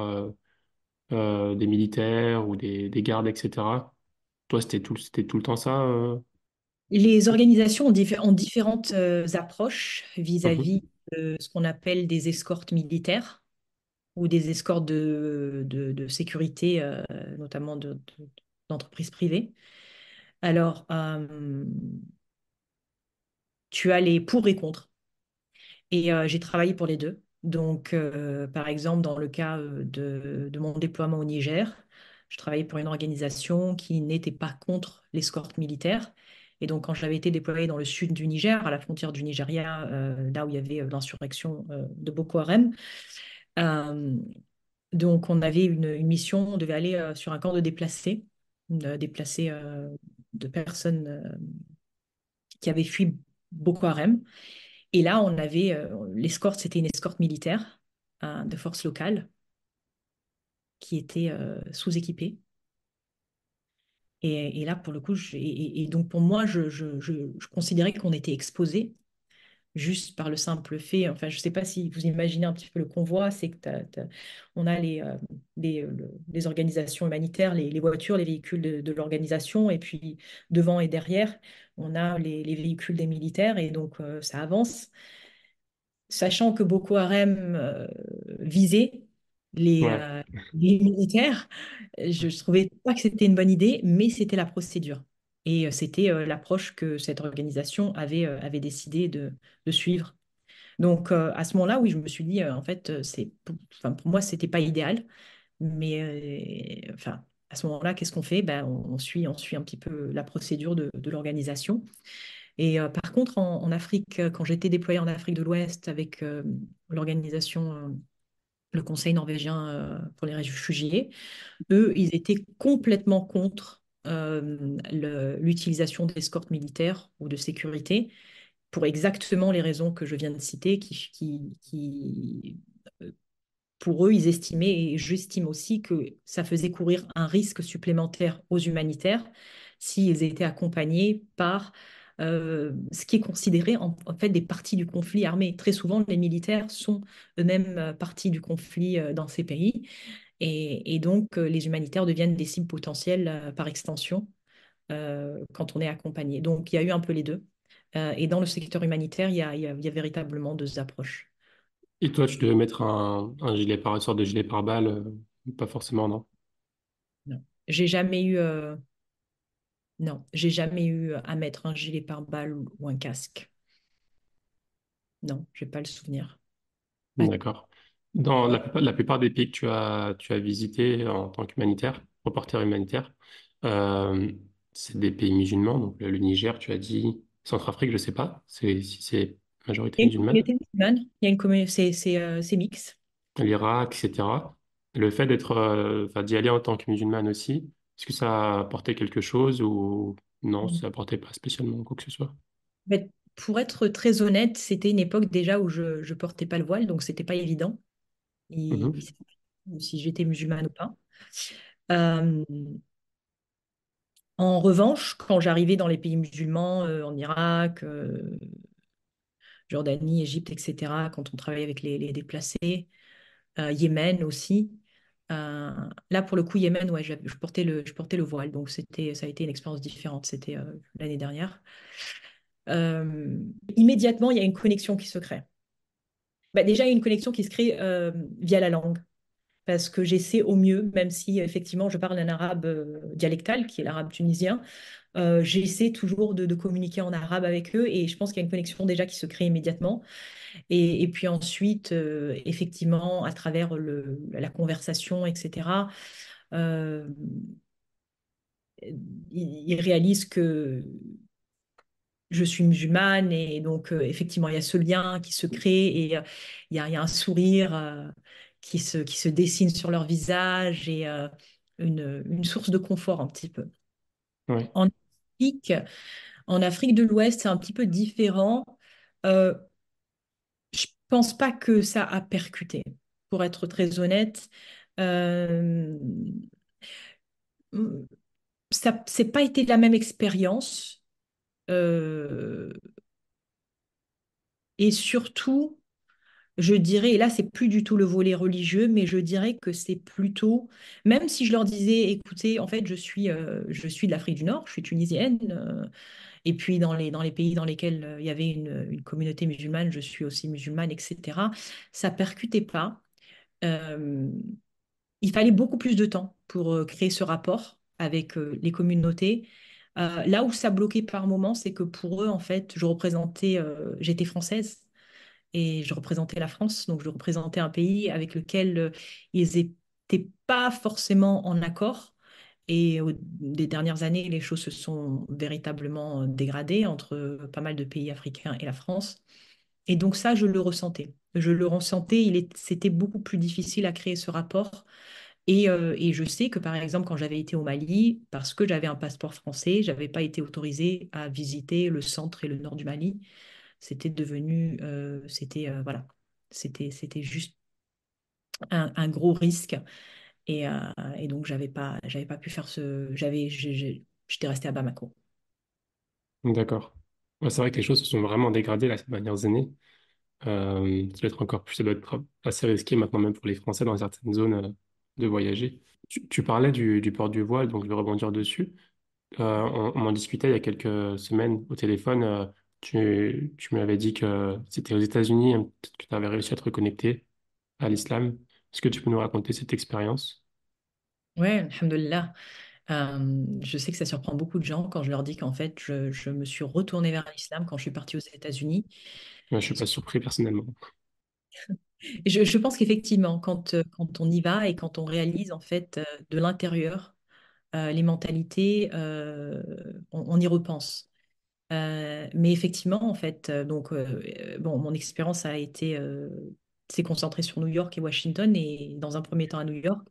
des militaires ou des gardes, etc. Toi, c'était tout le temps ça Les organisations ont différentes approches Mhm. vis-à-vis de ce qu'on appelle des escortes militaires ou des escortes de sécurité, notamment d'entreprises privées. Alors, tu as les pour et contre. Et j'ai travaillé pour les deux. Donc, par exemple, dans le cas de mon déploiement au Niger, je travaillais pour une organisation qui n'était pas contre l'escorte militaire. Et donc, quand j'avais été déployée dans le sud du Niger, à la frontière du Nigeria, là où il y avait l'insurrection de Boko Haram, euh, donc on avait une mission, on devait aller sur un camp de déplacés, déplacer de personnes qui avaient fui Boko Haram. Et là, on avait l'escorte, c'était une escorte militaire de forces locales qui était sous-équipée. Et là, pour le coup, et donc pour moi, je considérais qu'on était exposé juste par le simple fait, enfin, je ne sais pas si vous imaginez un petit peu le convoi, c'est que on a les organisations humanitaires, les voitures, les véhicules de l'organisation, et puis devant et derrière, on a les véhicules des militaires, et donc ça avance. Sachant que Boko Haram visait les, Ouais. euh, les militaires, je trouvais pas que c'était une bonne idée, mais c'était la procédure. Et c'était l'approche que cette organisation avait décidé de suivre. Donc à ce moment-là, oui, je me suis dit, en fait, enfin, pour moi, c'était pas idéal. Mais enfin, à ce moment-là, qu'est-ce qu'on fait? Ben, on suit un petit peu la procédure de l'organisation. Et par contre, en Afrique, quand j'étais déployée en Afrique de l'Ouest avec l'organisation, le Conseil norvégien pour les réfugiés, eux, ils étaient complètement contre l'utilisation d'escortes militaires ou de sécurité pour exactement les raisons que je viens de citer, pour eux, ils estimaient, et j'estime aussi, que ça faisait courir un risque supplémentaire aux humanitaires s'ils étaient accompagnés par ce qui est considéré en fait des parties du conflit armé. Très souvent, les militaires sont eux-mêmes parties du conflit dans ces pays, et donc les humanitaires deviennent des cibles potentielles par extension quand on est accompagné. Donc il y a eu un peu les deux. Et dans le secteur humanitaire, il y a véritablement deux approches. Et toi, tu devais mettre un gilet une sorte de gilet pare-balles, pas forcément, non? Non. J'ai jamais eu Non, j'ai jamais eu à mettre un gilet pare-balles ou un casque. Non, j'ai pas le souvenir. Ah, D'accord. Dans la plupart des pays que tu as visités en tant qu'humanitaire, reporter humanitaire, euh, c'est des pays musulmans. Donc le Niger, tu as dit, Centrafrique, je sais pas, si c'est majorité il y a une musulmane, communauté musulmane, il y a une communauté, c'est mix. l'Irak, etc. Le fait enfin, d'y aller en tant que musulmane aussi, est-ce que ça a apporté quelque chose ou non, ça apportait pas spécialement quoi que ce soit? Mais pour être très honnête, c'était une époque déjà où je portais pas le voile, donc c'était pas évident Mhm. si j'étais musulmane ou pas. Euh, En revanche, quand j'arrivais dans les pays musulmans, en Irak, Jordanie, Égypte, etc., quand on travaillait avec les déplacés, Yémen aussi. Là, pour le coup, Yémen, ouais, je portais le voile, donc ça a été une expérience différente. C'était l'année dernière. Euh, Immédiatement, il y a une connexion qui se crée. Bah, déjà, il y a une connexion qui se crée via la langue, parce que j'essaie au mieux, même si effectivement je parle un arabe dialectal, qui est l'arabe tunisien, j'essaie toujours de communiquer en arabe avec eux, et je pense qu'il y a une connexion déjà qui se crée immédiatement. Et puis ensuite, effectivement, à travers la conversation, etc., euh, ils réalisent que je suis musulmane, et donc effectivement, il y a ce lien qui se crée, et il y a un sourire qui se dessine sur leur visage, et une source de confort un petit peu. Oui. En Afrique, en Afrique de l'Ouest, c'est un petit peu différent. Euh, je pense pas que ça a percuté, pour être très honnête. Euh, Ça, c'est pas été la même expérience. Euh, et surtout, je dirais, et là, c'est plus du tout le volet religieux, mais je dirais que c'est plutôt, même si je leur disais, écoutez, en fait, je suis de l'Afrique du Nord, je suis tunisienne, et puis dans les pays dans lesquels il y avait une communauté musulmane, je suis aussi musulmane, etc. Ça percutait pas. Euh, il fallait beaucoup plus de temps pour créer ce rapport avec les communautés. Là où ça bloquait par moment, c'est que pour eux, en fait, j'étais française et je représentais la France, donc je représentais un pays avec lequel ils n'étaient pas forcément en accord. Et des dernières années, les choses se sont véritablement dégradées entre pas mal de pays africains et la France. Et donc ça, je le ressentais. Je le ressentais, c'était beaucoup plus difficile à créer ce rapport Et je sais que, par exemple, quand j'avais été au Mali, parce que j'avais un passeport français, j'avais pas été autorisée à visiter le centre et le nord du Mali. C'était devenu, voilà, c'était juste un gros risque. Et, euh, et donc, j'avais pas pu faire j'étais restée à Bamako. D'accord. Ouais, c'est vrai que les choses se sont vraiment dégradées là, ces dernières années. Ça doit être assez risqué maintenant même pour les Français dans certaines zones de voyager. Tu parlais du port du voile, donc je vais rebondir dessus. On m'en discutait il y a quelques semaines au téléphone. Tu m'avais dit que c'était aux États-Unis, hein, peut-être que tu avais réussi à te reconnecter à l'islam. Est-ce que tu peux nous raconter cette expérience? Ouais, alhamdoulilah. Je sais que ça surprend beaucoup de gens quand je leur dis qu'en fait, je me suis retournée vers l'islam quand je suis partie aux États-Unis. Je suis pas surpris personnellement. Et je pense qu'effectivement, quand on y va et quand on réalise en fait de l'intérieur les mentalités, on y repense. Mais effectivement, en fait, bon, mon expérience s'est concentrée sur New York et Washington, et dans un premier temps à New York.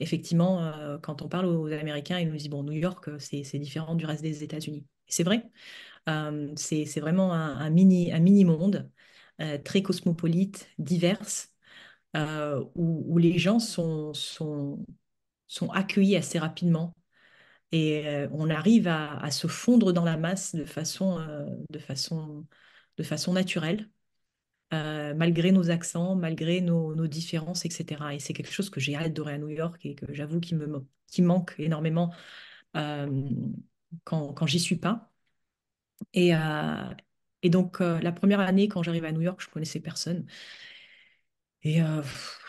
Effectivement, quand on parle aux Américains, ils nous disent, bon, New York, c'est différent du reste des États-Unis. C'est vrai, c'est vraiment un mini monde, très cosmopolite, divers, où les gens sont accueillis assez rapidement. Et on arrive à se fondre dans la masse de façon naturelle, malgré nos accents, malgré nos différences, etc. Et c'est quelque chose que j'ai adoré à New York et que j'avoue qui manque énormément euh, quand j'y suis pas. Et, euh, et donc, la première année, quand j'arrive à New York, je connaissais personne. Et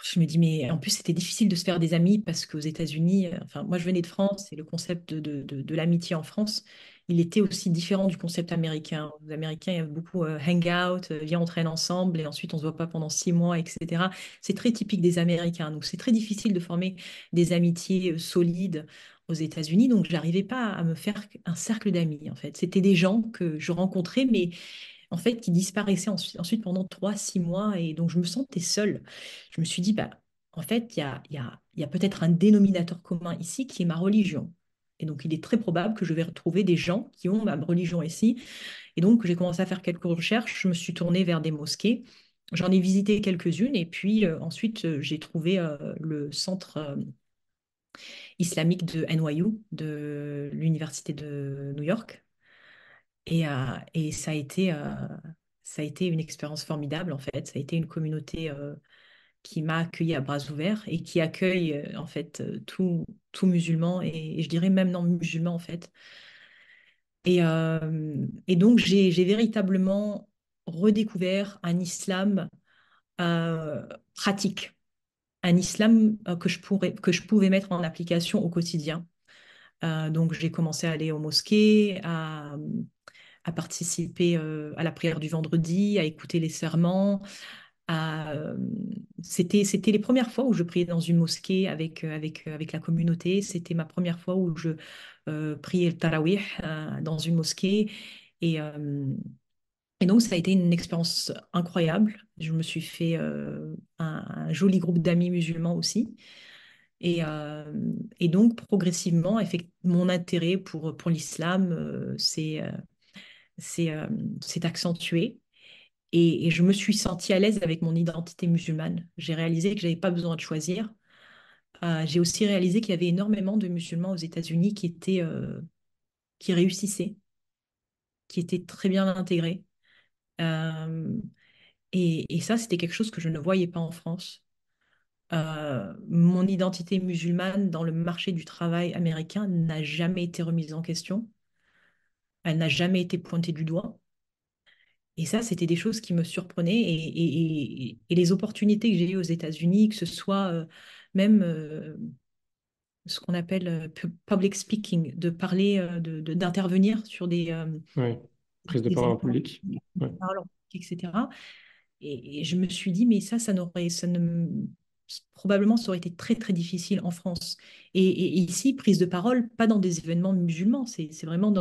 je me dis, mais en plus, c'était difficile de se faire des amis parce qu'aux États-Unis, enfin, moi, je venais de France et le concept de l'amitié en France, il était aussi différent du concept américain. Aux Américains, il y a beaucoup hang-out, viens, on traîne ensemble et ensuite, on se voit pas pendant 6 mois, etc. C'est très typique des Américains. Donc, c'est très difficile de former des amitiés solides aux États-Unis. Donc, j'arrivais pas à me faire un cercle d'amis, en fait. C'était des gens que je rencontrais, mais en fait, qui disparaissait ensuite pendant 3, 6 mois. Et donc, je me sentais seule. Je me suis dit, bah, en fait, il y a peut-être un dénominateur commun ici qui est ma religion. Et donc, il est très probable que je vais retrouver des gens qui ont ma religion ici. Et donc, j'ai commencé à faire quelques recherches. Je me suis tournée vers des mosquées. J'en ai visité quelques-unes. Et puis, ensuite, j'ai trouvé le centre islamique de NYU, de l'Université de New York. Et ça a été une expérience formidable, en fait. Ça a été une communauté qui m'a accueilli à bras ouverts et qui accueille, en fait, tout musulman et je dirais même non musulman, en fait. Et donc, j'ai véritablement redécouvert un islam pratique, un islam que je pouvais mettre en application au quotidien. Donc, j'ai commencé à aller aux mosquées, à participer à la prière du vendredi, à écouter les serments. à, euh, c'était les premières fois où je priais dans une mosquée avec la communauté. C'était ma première fois où je priais le tarawih dans une mosquée. Et, euh, et donc, ça a été une expérience incroyable. Je me suis fait un joli groupe d'amis musulmans aussi. Et, euh, et donc, progressivement, mon intérêt pour l'islam s'est s'est accentué. Et je me suis sentie à l'aise avec mon identité musulmane. J'ai réalisé que j'avais pas besoin de choisir. J'ai aussi réalisé qu'il y avait énormément de musulmans aux États-Unis qui réussissaient, qui étaient très bien intégrés. Euh, et ça, c'était quelque chose que je ne voyais pas en France. Mon identité musulmane dans le marché du travail américain n'a jamais été remise en question. Elle n'a jamais été pointée du doigt. Et ça, c'était des choses qui me surprenaient. Et les opportunités que j'ai eues aux États-Unis, que ce soit même ce qu'on appelle public speaking, de parler, d'intervenir sur Oui. Prise de des parole en événements, public. Ouais. parlant, etc. Et je me suis dit, mais ça ne, probablement, ça aurait été très, très difficile en France. Et ici, prise de parole, pas dans des événements musulmans, c'est vraiment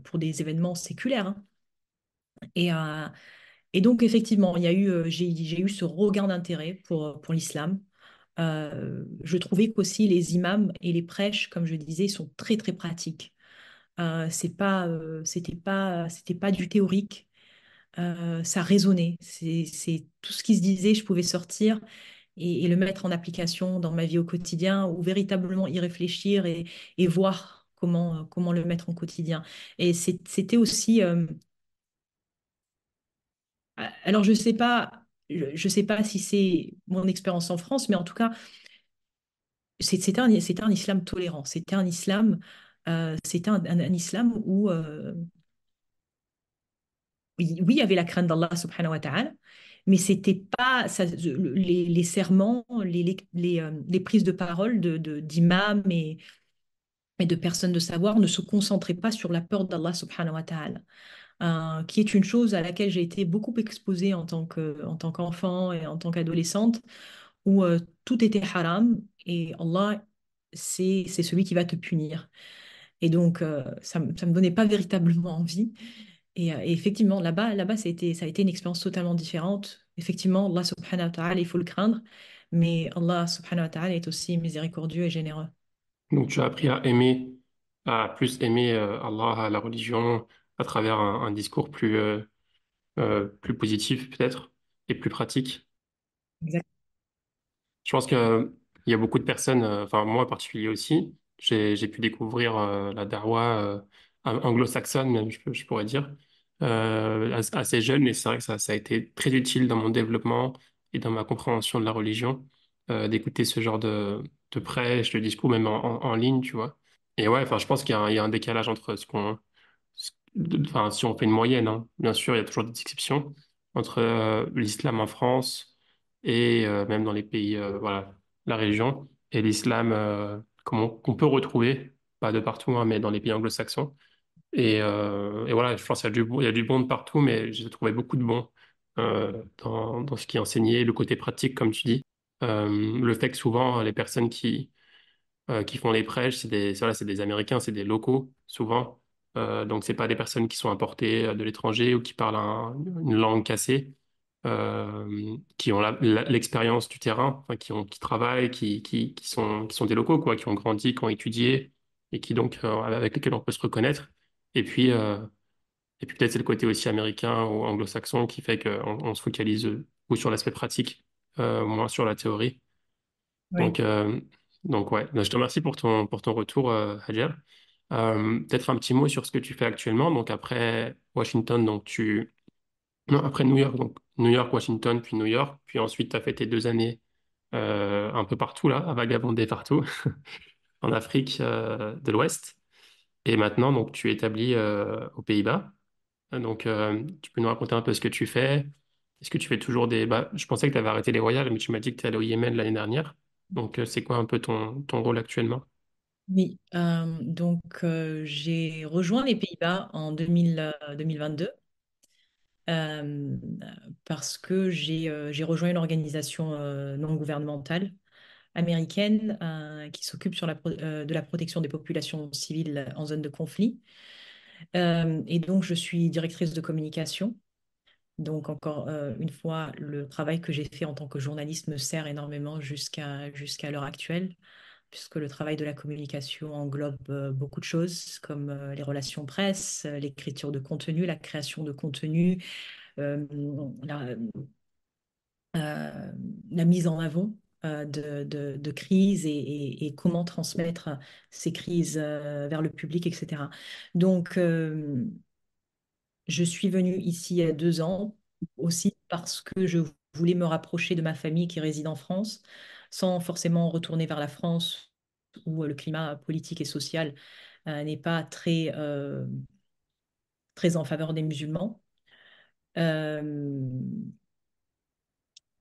pour des événements séculaires, hein. Et, euh, Et donc, effectivement, j'ai eu ce regain d'intérêt pour l'islam. Je trouvais qu'aussi les imams et les prêches, comme je disais, sont très très pratiques. C'était pas du théorique. Ça résonnait. C'est tout ce qui se disait, je pouvais sortir et le mettre en application dans ma vie au quotidien ou véritablement y réfléchir et voir comment le mettre en quotidien. Et c'était aussi, alors je sais pas si c'est mon expérience en France, mais en tout cas, c'était un islam tolérant. C'était un islam où, oui, oui, il y avait la crainte d'Allah subhanahu wa ta'ala, mais c'était pas les serments, les prises de parole d'imams et de personnes de savoir ne se concentraient pas sur la peur d'Allah subhanahu wa ta'ala, qui est une chose à laquelle j'ai été beaucoup exposée en tant qu'enfant et en tant qu'adolescente, où tout était haram et Allah, c'est celui qui va te punir. Et donc, ça me donnait pas véritablement envie. Et effectivement, là-bas, ça a été une expérience totalement différente. Effectivement, Allah subhanahu wa ta'ala, il faut le craindre, mais Allah subhanahu wa ta'ala est aussi miséricordieux et généreux. Donc tu as appris à aimer, à plus aimer Allah, la religion, à travers un discours plus positif peut-être et plus pratique. Exact. Je pense que il y a beaucoup de personnes, enfin moi en particulier aussi, j'ai pu découvrir la darwa anglo-saxonne, même je pourrais dire, assez jeune, et c'est vrai que ça a été très utile dans mon développement et dans ma compréhension de la religion, d'écouter ce genre de prêche, de discours, même en ligne, tu vois. Et ouais, enfin je pense qu'il y a un décalage entre enfin si on fait une moyenne, hein, bien sûr, il y a toujours des exceptions entre l'islam en France et même dans les pays, voilà, la région, et l'islam qu'on peut retrouver, pas de partout, hein, mais dans les pays anglo-saxons. Et voilà, je pense qu'il y a il y a du bon de partout, mais j'ai trouvé beaucoup de bon dans ce qui est enseigné, le côté pratique, comme tu dis. Le fait que souvent, les personnes qui font les prêches, voilà, c'est des Américains, c'est des locaux, souvent. Donc, c'est pas des personnes qui sont importées de l'étranger ou qui parlent une langue cassée, qui ont l'expérience du terrain, enfin, qui travaillent, qui sont des locaux, quoi, qui ont grandi, qui ont étudié et qui donc, avec lesquels on peut se reconnaître. Et puis, euh, et puis peut-être c'est le côté aussi américain ou anglo-saxon qui fait qu'on se focalise beaucoup sur l'aspect pratique, moins sur la théorie. Oui. Donc, euh, donc ouais, je te remercie pour ton retour, Hajer. Peut-être un petit mot sur ce que tu fais actuellement. Donc après Washington, non, après New York, donc New York, Washington, puis New York, puis ensuite tu as fait tes 2 années un peu partout là, à vagabonder partout, en Afrique de l'Ouest. Et maintenant, donc tu es établi aux Pays-Bas. Donc tu peux nous raconter un peu ce que tu fais. Est-ce que tu fais toujours des... Bah, je pensais que tu avais arrêté les voyages, mais tu m'as dit que tu es allé au Yémen l'année dernière. Donc, c'est quoi un peu ton rôle actuellement? Oui, j'ai rejoint les Pays-Bas en 2022 euh, parce que j'ai rejoint une organisation non gouvernementale américaine qui s'occupe de la protection des populations civiles en zone de conflit. Et donc, je suis directrice de communication. Donc, encore une fois, le travail que j'ai fait en tant que journaliste me sert énormément jusqu'à l'heure actuelle, puisque le travail de la communication englobe beaucoup de choses, comme les relations presse, l'écriture de contenu, la création de contenu, euh, la, euh, la mise en avant de crises et comment transmettre ces crises vers le public, etc. Donc, je suis venue ici il y a 2 ans aussi parce que je voulais me rapprocher de ma famille qui réside en France, sans forcément retourner vers la France où le climat politique et social n'est pas très en faveur des musulmans. Euh,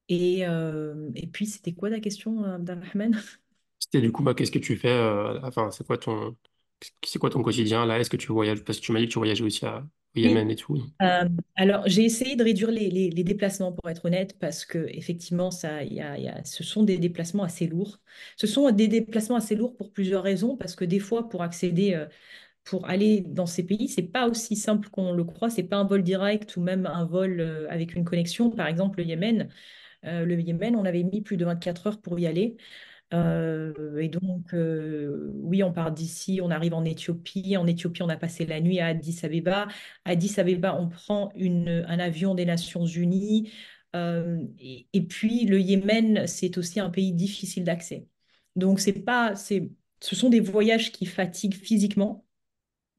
et puis, c'était quoi la question, Abdelrahman? C'était du coup, bah, qu'est-ce que tu fais enfin, c'est quoi ton quotidien là? Est-ce que tu voyages? Parce que tu m'as dit que tu voyageais aussi au Oui. Yémen et tout. Alors, j'ai essayé de réduire les déplacements pour être honnête, parce que effectivement, ce sont des déplacements assez lourds. Ce sont des déplacements assez lourds pour plusieurs raisons, parce que des fois, pour accéder pour aller dans ces pays, c'est pas aussi simple qu'on le croit. C'est pas un vol direct ou même un vol avec une connexion. Par exemple, le Yémen, on avait mis plus de 24 heures pour y aller. Et donc, oui, on part d'ici, on arrive en Éthiopie. En Éthiopie, on a passé la nuit à Addis Abeba. À Addis Abeba, on prend un avion des Nations Unies. Et puis, le Yémen, c'est aussi un pays difficile d'accès. Donc, ce sont des voyages qui fatiguent physiquement.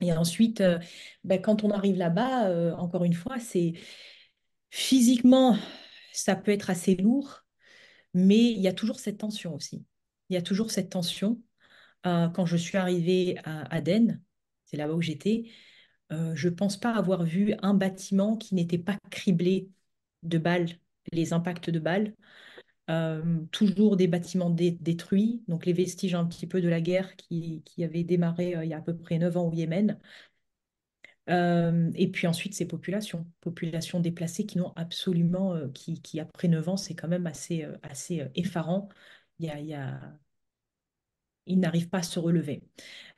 Et ensuite, ben, quand on arrive là-bas, encore une fois, c'est physiquement, ça peut être assez lourd, mais il y a toujours cette tension aussi. Il y a toujours cette tension. Quand je suis arrivée à Aden, c'est là-bas où j'étais, je ne pense pas avoir vu un bâtiment qui n'était pas criblé de balles, les impacts de balles. Toujours des bâtiments détruits, donc les vestiges un petit peu de la guerre qui avait démarré il y a à peu près 9 ans au Yémen. Et puis ensuite, ces populations déplacées qui n'ont absolument, qui après 9 ans, c'est quand même assez effarant. Il y a, Ils n'arrivent pas à se relever.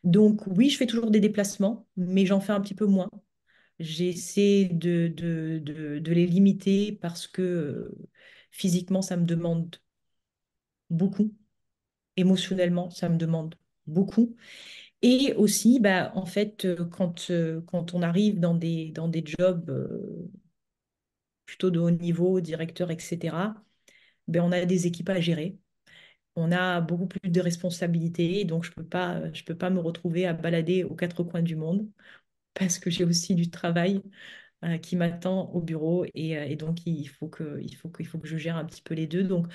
Donc oui, je fais toujours des déplacements, mais j'en fais un petit peu moins. J'essaie de les limiter parce que physiquement, ça me demande beaucoup. Émotionnellement, ça me demande beaucoup. Et aussi, bah, en fait, quand on arrive dans des jobs plutôt de haut niveau, directeur, etc., ben, on a des équipes à gérer. On a beaucoup plus de responsabilités, donc je peux pas me retrouver à balader aux quatre coins du monde parce que j'ai aussi du travail qui m'attend au bureau et donc il faut que je gère un petit peu les deux. Donc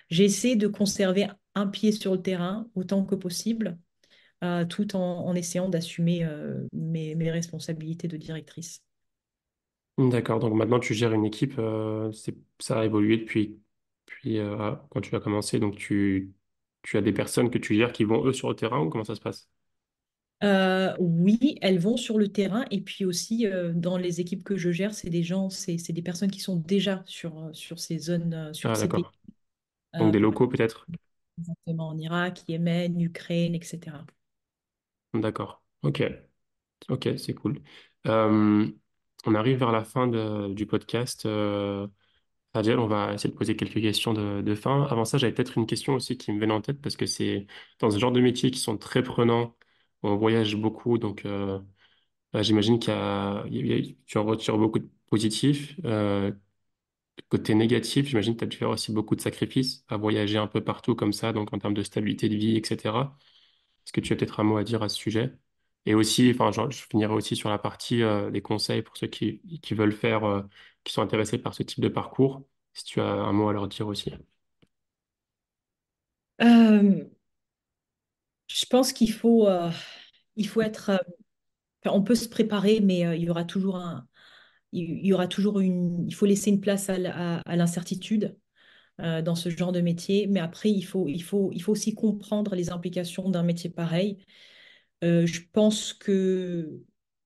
j'essaie de conserver un pied sur le terrain autant que possible, tout en essayant d'assumer mes responsabilités de directrice. D'accord, donc maintenant tu gères une équipe, ça a évolué depuis quand tu as commencé, donc tu as des personnes que tu gères qui vont eux sur le terrain ou comment ça se passe? Oui, elles vont sur le terrain et puis aussi dans les équipes que je gère, c'est des personnes qui sont déjà sur ces zones, sur Ah ces pays, d'accord, donc euh, des locaux peut-être? exactement en Irak, Yémen, Ukraine, etc. D'accord, ok, ok, c'est cool. Euh, on arrive vers la fin du podcast. Adèle, on va essayer de poser quelques questions de fin. Avant ça, j'avais peut-être une question aussi qui me venait en tête parce que c'est dans ce genre de métiers qui sont très prenants, on voyage beaucoup, donc j'imagine tu en retires beaucoup de positifs. Côté négatif, j'imagine que tu as dû faire aussi beaucoup de sacrifices à voyager un peu partout comme ça, donc en termes de stabilité de vie, etc. Est-ce que tu as peut-être un mot à dire à ce sujet? Et aussi, enfin, je finirai aussi sur la partie des conseils pour ceux qui veulent faire, qui sont intéressés par ce type de parcours, si tu as un mot à leur dire aussi. Euh, je pense il faut être, enfin, on peut se préparer, mais il y aura toujours il faut laisser une place à l'incertitude dans ce genre de métier. Mais après, il faut aussi comprendre les implications d'un métier pareil. Je pense que,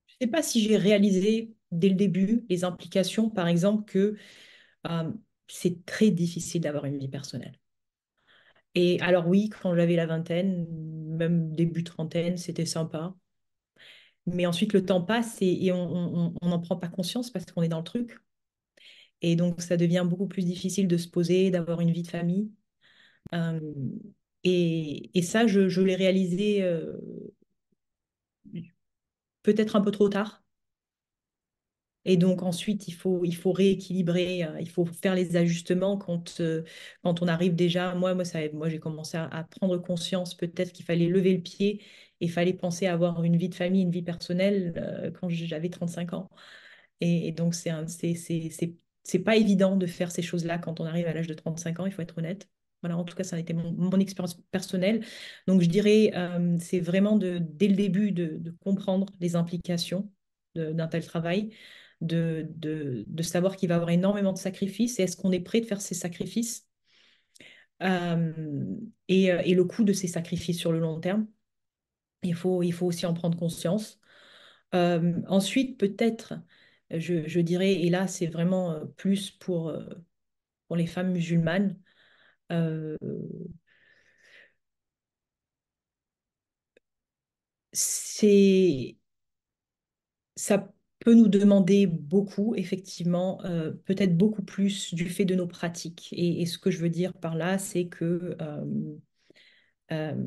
je ne sais pas si j'ai réalisé dès le début les implications, par exemple, que euh, c'est très difficile d'avoir une vie personnelle. Et alors oui, quand j'avais la vingtaine, même début trentaine, c'était sympa. Mais ensuite, le temps passe et on n'en prend pas conscience parce qu'on est dans le truc. Et donc, ça devient beaucoup plus difficile de se poser, d'avoir une vie de famille. Euh, et ça, je l'ai réalisé peut-être un peu trop tard. Et donc ensuite, il faut rééquilibrer, il faut faire les ajustements quand on arrive déjà. Moi j'ai commencé à prendre conscience peut-être qu'il fallait lever le pied et il fallait penser à avoir une vie de famille, une vie personnelle quand j'avais 35 ans. Et donc c'est pas évident de faire ces choses-là quand on arrive à l'âge de 35 ans, il faut être honnête. Voilà, en tout cas, ça a été mon expérience personnelle. Donc je dirais, c'est vraiment dès le début de comprendre les implications d'un tel travail de savoir qu'il va y avoir énormément de sacrifices et est-ce qu'on est prêt de faire ces sacrifices et le coût de ces sacrifices sur le long terme. Il faut aussi en prendre conscience. Ensuite, peut-être, je dirais, et là c'est vraiment plus pour les femmes musulmanes, euh, c'est ça peut nous demander beaucoup, effectivement, peut-être beaucoup plus du fait de nos pratiques. Et ce que je veux dire par là, c'est que euh,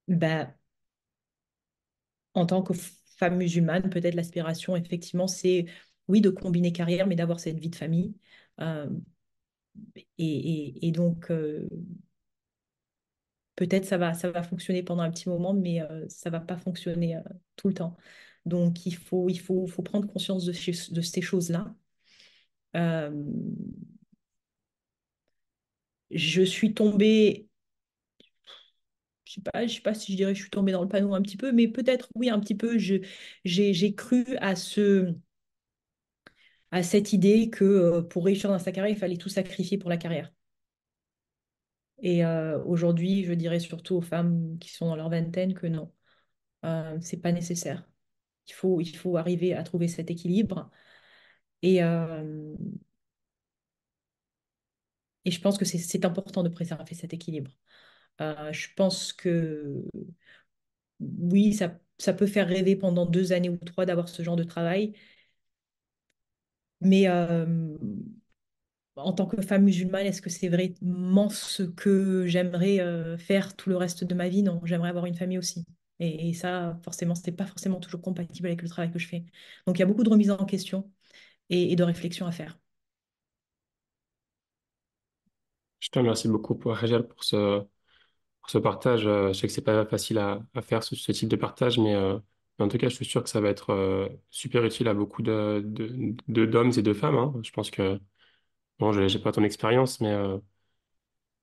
bah, en tant que femme musulmane, peut-être l'aspiration, effectivement, c'est, oui, de combiner carrière, mais d'avoir cette vie de famille. Euh, et donc, peut-être ça va fonctionner pendant un petit moment, mais ça va pas fonctionner tout le temps. Donc, faut prendre conscience de ces choses-là. Euh, je suis tombée, je sais pas si je dirais que je suis tombée dans le panneau un petit peu, mais peut-être, oui, un petit peu. J'ai cru à cette idée que pour réussir dans sa carrière, il fallait tout sacrifier pour la carrière. Et aujourd'hui, je dirais surtout aux femmes qui sont dans leur vingtaine que non, c'est pas nécessaire. Il faut arriver à trouver cet équilibre. Et, euh, et je pense que c'est important de préserver cet équilibre. Je pense que oui, ça peut faire rêver pendant 2 années ou 3 d'avoir ce genre de travail, mais en tant que femme musulmane, est-ce que c'est vraiment ce que j'aimerais faire tout le reste de ma vie? Non, j'aimerais avoir une famille aussi. Et ça, forcément, c'est pas forcément toujours compatible avec le travail que je fais. Donc, il y a beaucoup de remises en question et de réflexion à faire. Je te remercie beaucoup pour Rachel pour ce partage. Je sais que c'est pas facile à faire ce type de partage, mais en tout cas, je suis sûr que ça va être super utile à beaucoup d'hommes et de femmes, hein. Je pense que, bon, j'ai pas ton expérience,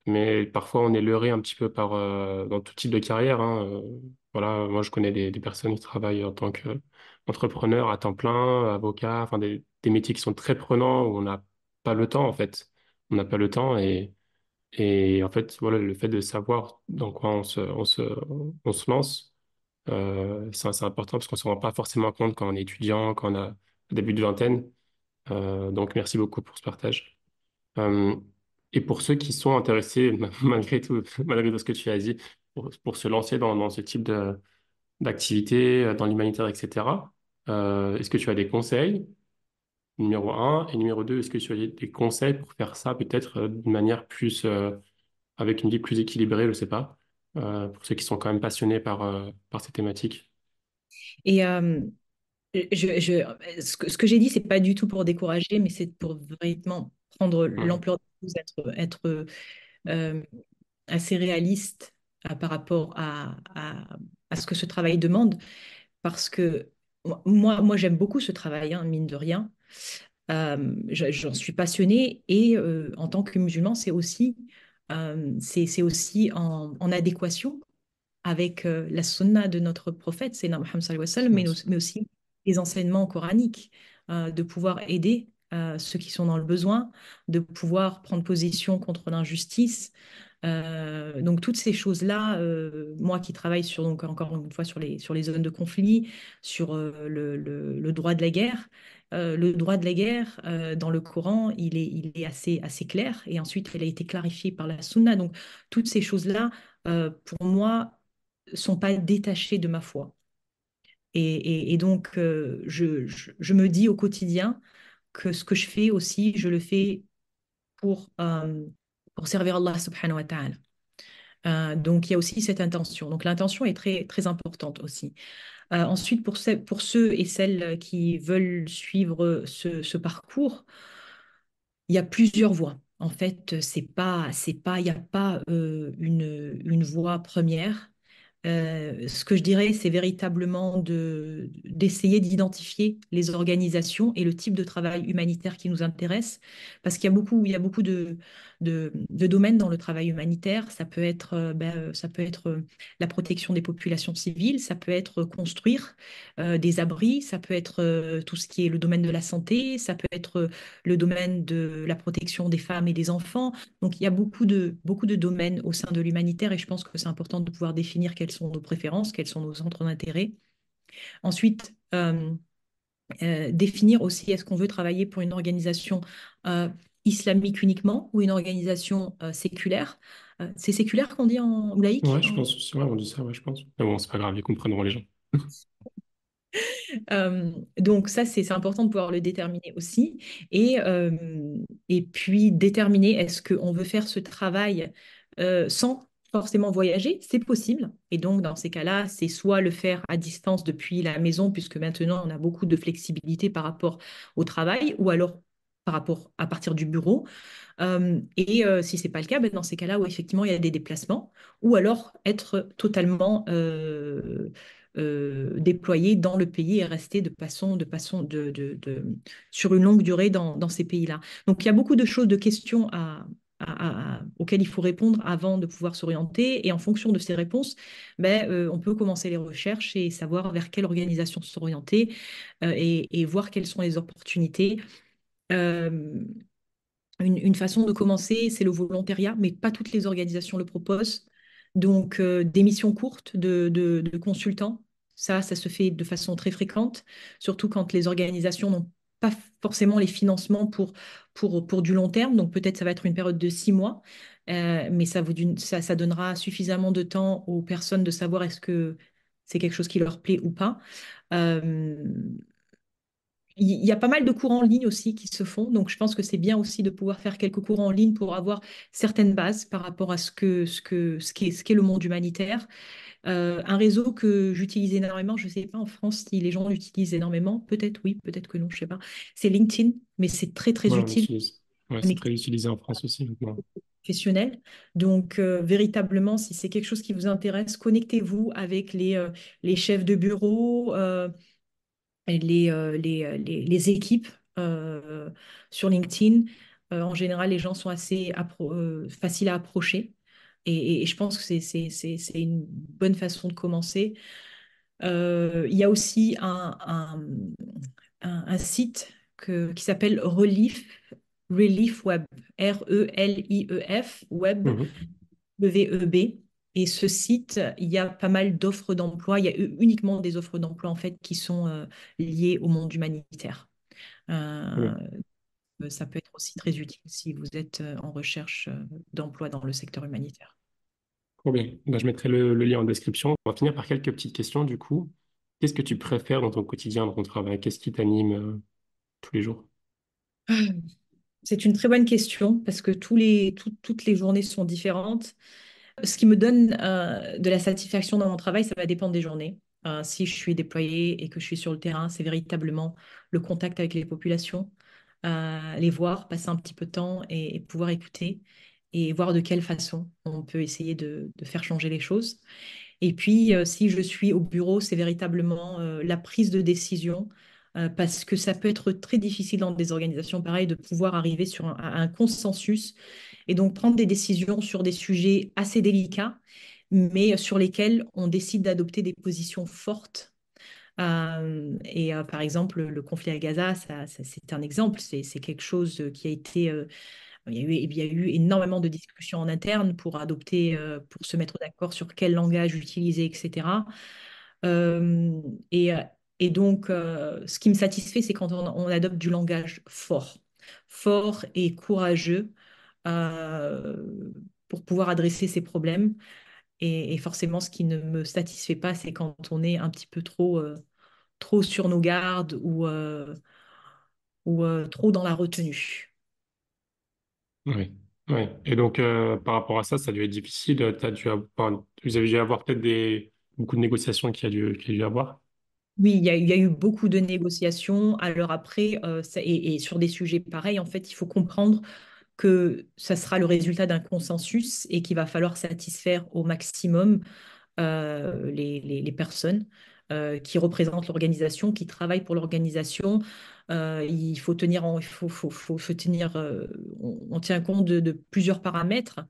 mais parfois on est leurré un petit peu dans tout type de carrière, hein. Voilà, moi je connais des personnes qui travaillent en tant qu'entrepreneur à temps plein, avocat, enfin des métiers qui sont très prenants où on n'a pas le temps en fait. On n'a pas le temps et en fait, voilà, le fait de savoir dans quoi on se lance, c'est important parce qu'on ne se rend pas forcément compte quand on est étudiant, quand on a début de vingtaine. Donc merci beaucoup pour ce partage. Euh, et pour ceux qui sont intéressés, malgré tout, malgré tout ce que tu as dit, pour se lancer dans ce type d'activité, dans l'humanitaire, etc., est-ce que tu as des conseils, numéro un, et numéro deux, est-ce que tu as des conseils pour faire ça peut-être d'une manière plus, avec une vie plus équilibrée, je ne sais pas, pour ceux qui sont quand même passionnés par ces thématiques? Et ce que j'ai dit, c'est pas du tout pour décourager, mais c'est pour vraiment prendre Ouais, l'ampleur des choses, être euh, assez réaliste par rapport à ce que ce travail demande. Parce que moi j'aime beaucoup ce travail, hein, mine de rien. J'en suis passionnée et en tant que musulman, c'est aussi en adéquation avec la sunna de notre prophète, c'est Mohammed sallallahu alayhi wa sallam, mais aussi les enseignements coraniques, de pouvoir aider ceux qui sont dans le besoin, de pouvoir prendre position contre l'injustice. Donc toutes ces choses-là, moi qui travaille sur, donc encore une fois sur les zones de conflit, sur le droit de la guerre, le droit de la guerre dans le Coran, il est assez clair et ensuite il a été clarifié par la Sunna. Donc toutes ces choses-là, pour moi, sont pas détachées de ma foi. Et donc je me dis au quotidien que ce que je fais aussi, je le fais pour, euh, pour servir Allah subhanahu wa ta'ala. Donc, il y a aussi cette intention. Donc, l'intention est très importante aussi. Ensuite, pour ceux et celles qui veulent suivre ce parcours, il y a plusieurs voies. En fait, il n'y a pas une voie première. Ce que je dirais, c'est véritablement d'essayer d'identifier les organisations et le type de travail humanitaire qui nous intéresse, parce qu'il y a beaucoup de domaines dans le travail humanitaire. Ça peut être la protection des populations civiles, ça peut être construire des abris, ça peut être tout ce qui est le domaine de la santé, ça peut être le domaine de la protection des femmes et des enfants. Donc, il y a beaucoup de domaines au sein de l'humanitaire et je pense que c'est important de pouvoir définir quelles sont nos préférences, quels sont nos centres d'intérêt. Ensuite, définir aussi est-ce qu'on veut travailler pour une organisation islamique uniquement ou une organisation séculaire. C'est séculaire qu'on dit ou laïque ouais, je pense, ouais, on dit ça, ouais, je pense. Mais bon, c'est pas grave, ils comprendront les gens. Donc ça, c'est important de pouvoir le déterminer aussi. Et puis déterminer est-ce qu'on veut faire ce travail sans forcément voyager, c'est possible. Et donc dans ces cas-là, c'est soit le faire à distance depuis la maison, puisque maintenant on a beaucoup de flexibilité par rapport au travail, ou alors par rapport à partir du bureau. Si ce n'est pas le cas, ben, dans ces cas-là où effectivement il y a des déplacements, ou alors être totalement déployé dans le pays et rester sur une longue durée dans ces pays-là. Donc il y a beaucoup de choses, de questions auxquelles il faut répondre avant de pouvoir s'orienter. Et en fonction de ces réponses, ben, on peut commencer les recherches et savoir vers quelle organisation s'orienter et voir quelles sont les opportunités. Euh, une façon de commencer, c'est le volontariat, mais pas toutes les organisations le proposent. Donc, des missions courtes de consultants, ça se fait de façon très fréquente, surtout quand les organisations n'ont pas forcément les financements pour du long terme. Donc, peut-être ça va être une période de 6 mois, mais ça donnera suffisamment de temps aux personnes de savoir est-ce que c'est quelque chose qui leur plaît ou pas. Euh, il y a pas mal de cours en ligne aussi qui se font, donc je pense que c'est bien aussi de pouvoir faire quelques cours en ligne pour avoir certaines bases par rapport à ce qu'est le monde humanitaire. Un réseau que j'utilise énormément, je ne sais pas en France si les gens l'utilisent énormément, peut-être oui, peut-être que non, je ne sais pas. C'est LinkedIn, mais c'est très très Ouais, on utile l'utilise. Ouais, pour une c'est équipe très utilisé en France aussi maintenant. professionnelle. Donc véritablement, si c'est quelque chose qui vous intéresse, connectez-vous avec les chefs de bureau. Les équipes euh, sur LinkedIn. En général, les gens sont assez faciles à approcher. Et je pense que c'est une bonne façon de commencer. Il y a aussi un site qui s'appelle Relief Web, Relief Web, Mhm. WEB. Et ce site, il y a pas mal d'offres d'emploi. Il y a uniquement des offres d'emploi en fait qui sont liées au monde humanitaire. Euh, Oui. Ça peut être aussi très utile si vous êtes en recherche d'emploi dans le secteur humanitaire. Trop bien. Ben, je mettrai le lien en description. On va finir par quelques petites questions du coup. Qu'est-ce que tu préfères dans ton quotidien, dans ton travail? Qu'est-ce qui t'anime tous les jours? C'est une très bonne question parce que toutes les journées sont différentes. Ce qui me donne de la satisfaction dans mon travail, ça va dépendre des journées. Si je suis déployée et que je suis sur le terrain, c'est véritablement le contact avec les populations, les voir, passer un petit peu de temps et pouvoir écouter et voir de quelle façon on peut essayer de faire changer les choses. Et puis, si je suis au bureau, c'est véritablement la prise de décision, parce que ça peut être très difficile dans des organisations pareilles de pouvoir arriver à un consensus et donc prendre des décisions sur des sujets assez délicats, mais sur lesquels on décide d'adopter des positions fortes. Par exemple, le conflit à Gaza, c'est un exemple, c'est quelque chose qui a été il y a eu énormément de discussions en interne pour se mettre d'accord sur quel langage utiliser, etc. Euh, et, euh, ce qui me satisfait, c'est quand on adopte du langage fort et courageux euh, pour pouvoir adresser ces problèmes. Et forcément, ce qui ne me satisfait pas, c'est quand on est un petit peu trop sur nos gardes ou trop dans la retenue. Oui. Oui. Et donc, par rapport à ça, ça a dû être difficile. Enfin, vous avez dû avoir peut-être beaucoup de négociations qu'il y a dû avoir. Oui, il y a eu beaucoup de négociations. Alors après, et sur des sujets pareils, en fait, il faut comprendre que ça sera le résultat d'un consensus et qu'il va falloir satisfaire au maximum les personnes qui représentent l'organisation, qui travaillent pour l'organisation. Il faut faut tenir, on tient compte de plusieurs paramètres,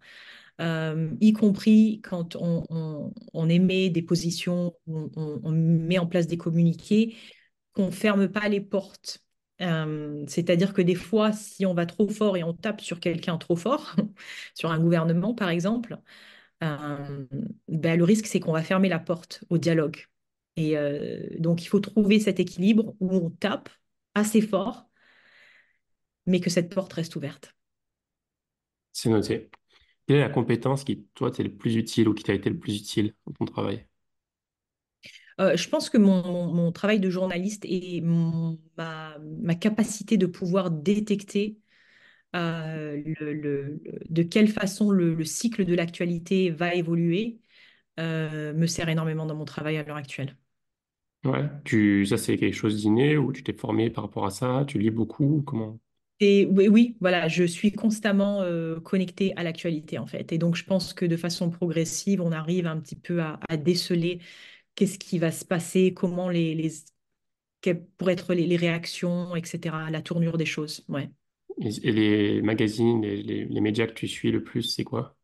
y compris quand on émet des positions, on met en place des communiqués, qu'on ne ferme pas les portes. C'est-à-dire que des fois, si on va trop fort et on tape sur quelqu'un trop fort, sur un gouvernement par exemple, euh, ben, le risque c'est qu'on va fermer la porte au dialogue. Donc il faut trouver cet équilibre où on tape assez fort, mais que cette porte reste ouverte. C'est noté. Quelle est la compétence qui, toi, t'est le plus utile ou qui t'a été le plus utile dans ton travail? Je pense que mon travail de journaliste et ma capacité de pouvoir détecter de quelle façon le cycle de l'actualité va évoluer me sert énormément dans mon travail à l'heure actuelle. Ouais. Ça, c'est quelque chose d'inné ou tu t'es formé par rapport à ça? Tu lis beaucoup? Comment? Et oui, oui, voilà, je suis constamment connectée à l'actualité en fait. Et donc, je pense que de façon progressive, on arrive un petit peu à déceler qu'est-ce qui va se passer, comment quelles pourraient être les réactions, etc., la tournure des choses. Ouais. Et les magazines, les médias que tu suis le plus, c'est quoi?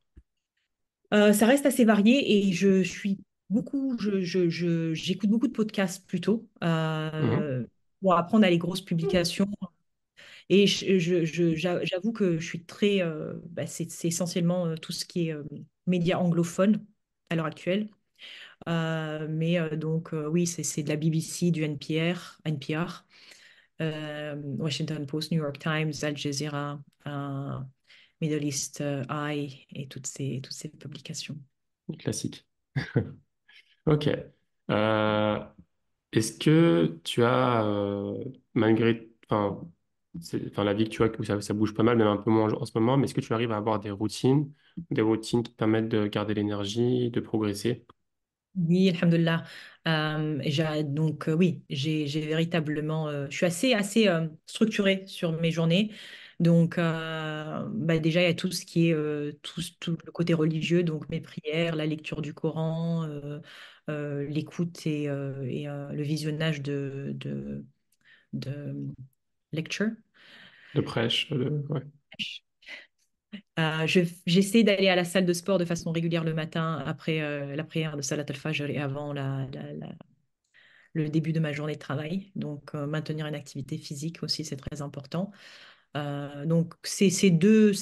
Ça reste assez varié et je suis beaucoup, j'écoute beaucoup de podcasts plutôt Mhm. pour apprendre à les grosses publications. Et j'avoue que je suis très, bah, c'est essentiellement tout ce qui est médias anglophones à l'heure actuelle. Mais donc oui, c'est de la BBC, du NPR, Washington Post, New York Times, Al Jazeera, Middle East Eye et toutes ces publications. Classique. Ok. Euh, Est-ce que tu as, enfin, la vie que tu as, que ça bouge pas mal, même un peu moins en ce moment, mais est-ce que tu arrives à avoir des routines qui te permettent de garder l'énergie, de progresser? Oui, alhamdoulilah. Oui, j'ai véritablement, je suis assez structurée sur mes journées. Donc bah, déjà, il y a tout ce qui est tout le côté religieux, donc mes prières, la lecture du Coran, l'écoute et le visionnage de lectures. De prêche, ouais. J'essaie d'aller à la salle de sport de façon régulière le matin après la prière de Salat al-Fajr et avant le début de ma journée de travail. Donc, maintenir une activité physique aussi, c'est très important. Donc, ces deux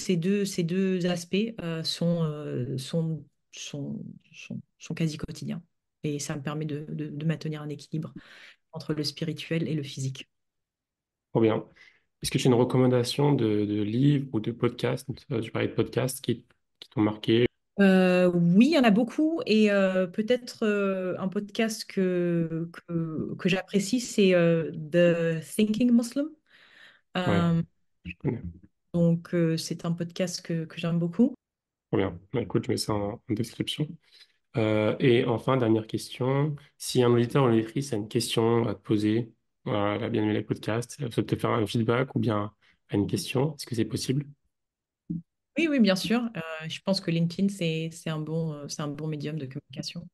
aspects sont quasi quotidiens. Et ça me permet de maintenir un équilibre entre le spirituel et le physique. Trop bien. Est-ce que tu as une recommandation de livres ou de podcasts, je parlais de podcasts qui t'ont marqué? Oui, il y en a beaucoup et peut-être un podcast que j'apprécie, c'est The Thinking Muslim. Ouais, Euh, je connais. donc, c'est un podcast que j'aime beaucoup. Trop bien. Bah, écoute, je mets ça en description. Et enfin, dernière question. Si un auditeur ou une auditrice a une question à te poser, elle a bien aimé les podcasts, elle souhaite te faire un feedback ou bien a une question, est-ce que c'est possible? Oui, oui, bien sûr. Je pense que LinkedIn, c'est un bon médium de communication.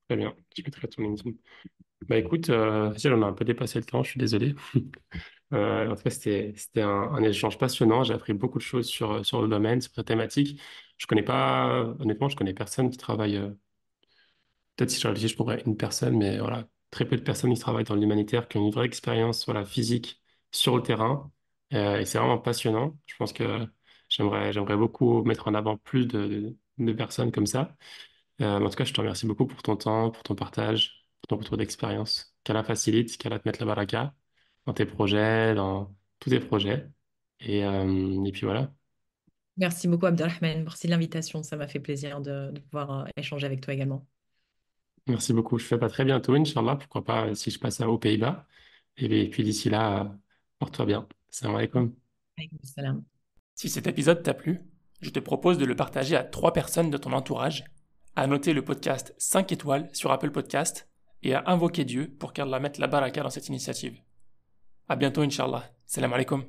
Très bien, je mettrai ton LinkedIn. Bah écoute, Rachel, on a un peu dépassé le temps, je suis désolé. En tout cas, c'était un échange passionnant. J'ai appris beaucoup de choses sur le domaine, sur cette thématique. Je connais pas, honnêtement, je connais personne qui travaille. Peut-être si je réfléchis, je pourrais une personne, mais voilà, très peu de personnes qui travaillent dans l'humanitaire, qui ont une vraie expérience sur la physique, sur le terrain. Et c'est vraiment passionnant. Je pense que j'aimerais beaucoup mettre en avant plus de personnes comme ça. En tout cas, je te remercie beaucoup pour ton temps, pour ton partage, pour ton retour d'expérience. Qu'Allah facilite, qu'Allah te mette la baraka dans tes projets, dans tous tes projets. Et puis voilà. Merci beaucoup, Abdelrahman. Merci de l'invitation. Ça m'a fait plaisir de pouvoir échanger avec toi également. Merci beaucoup. Je fais pas très bientôt, Inch'Allah. Pourquoi pas si je passe aux Pays-Bas. Et puis d'ici là, porte-toi bien. Salam alaikum. Alaykoum salam. Si cet épisode t'a plu, je te propose de le partager à 3 personnes de ton entourage, à noter le podcast 5 étoiles sur Apple Podcast et à invoquer Dieu pour qu'Allah mette la baraka dans cette initiative. À bientôt, Inch'Allah. Salam alaikum.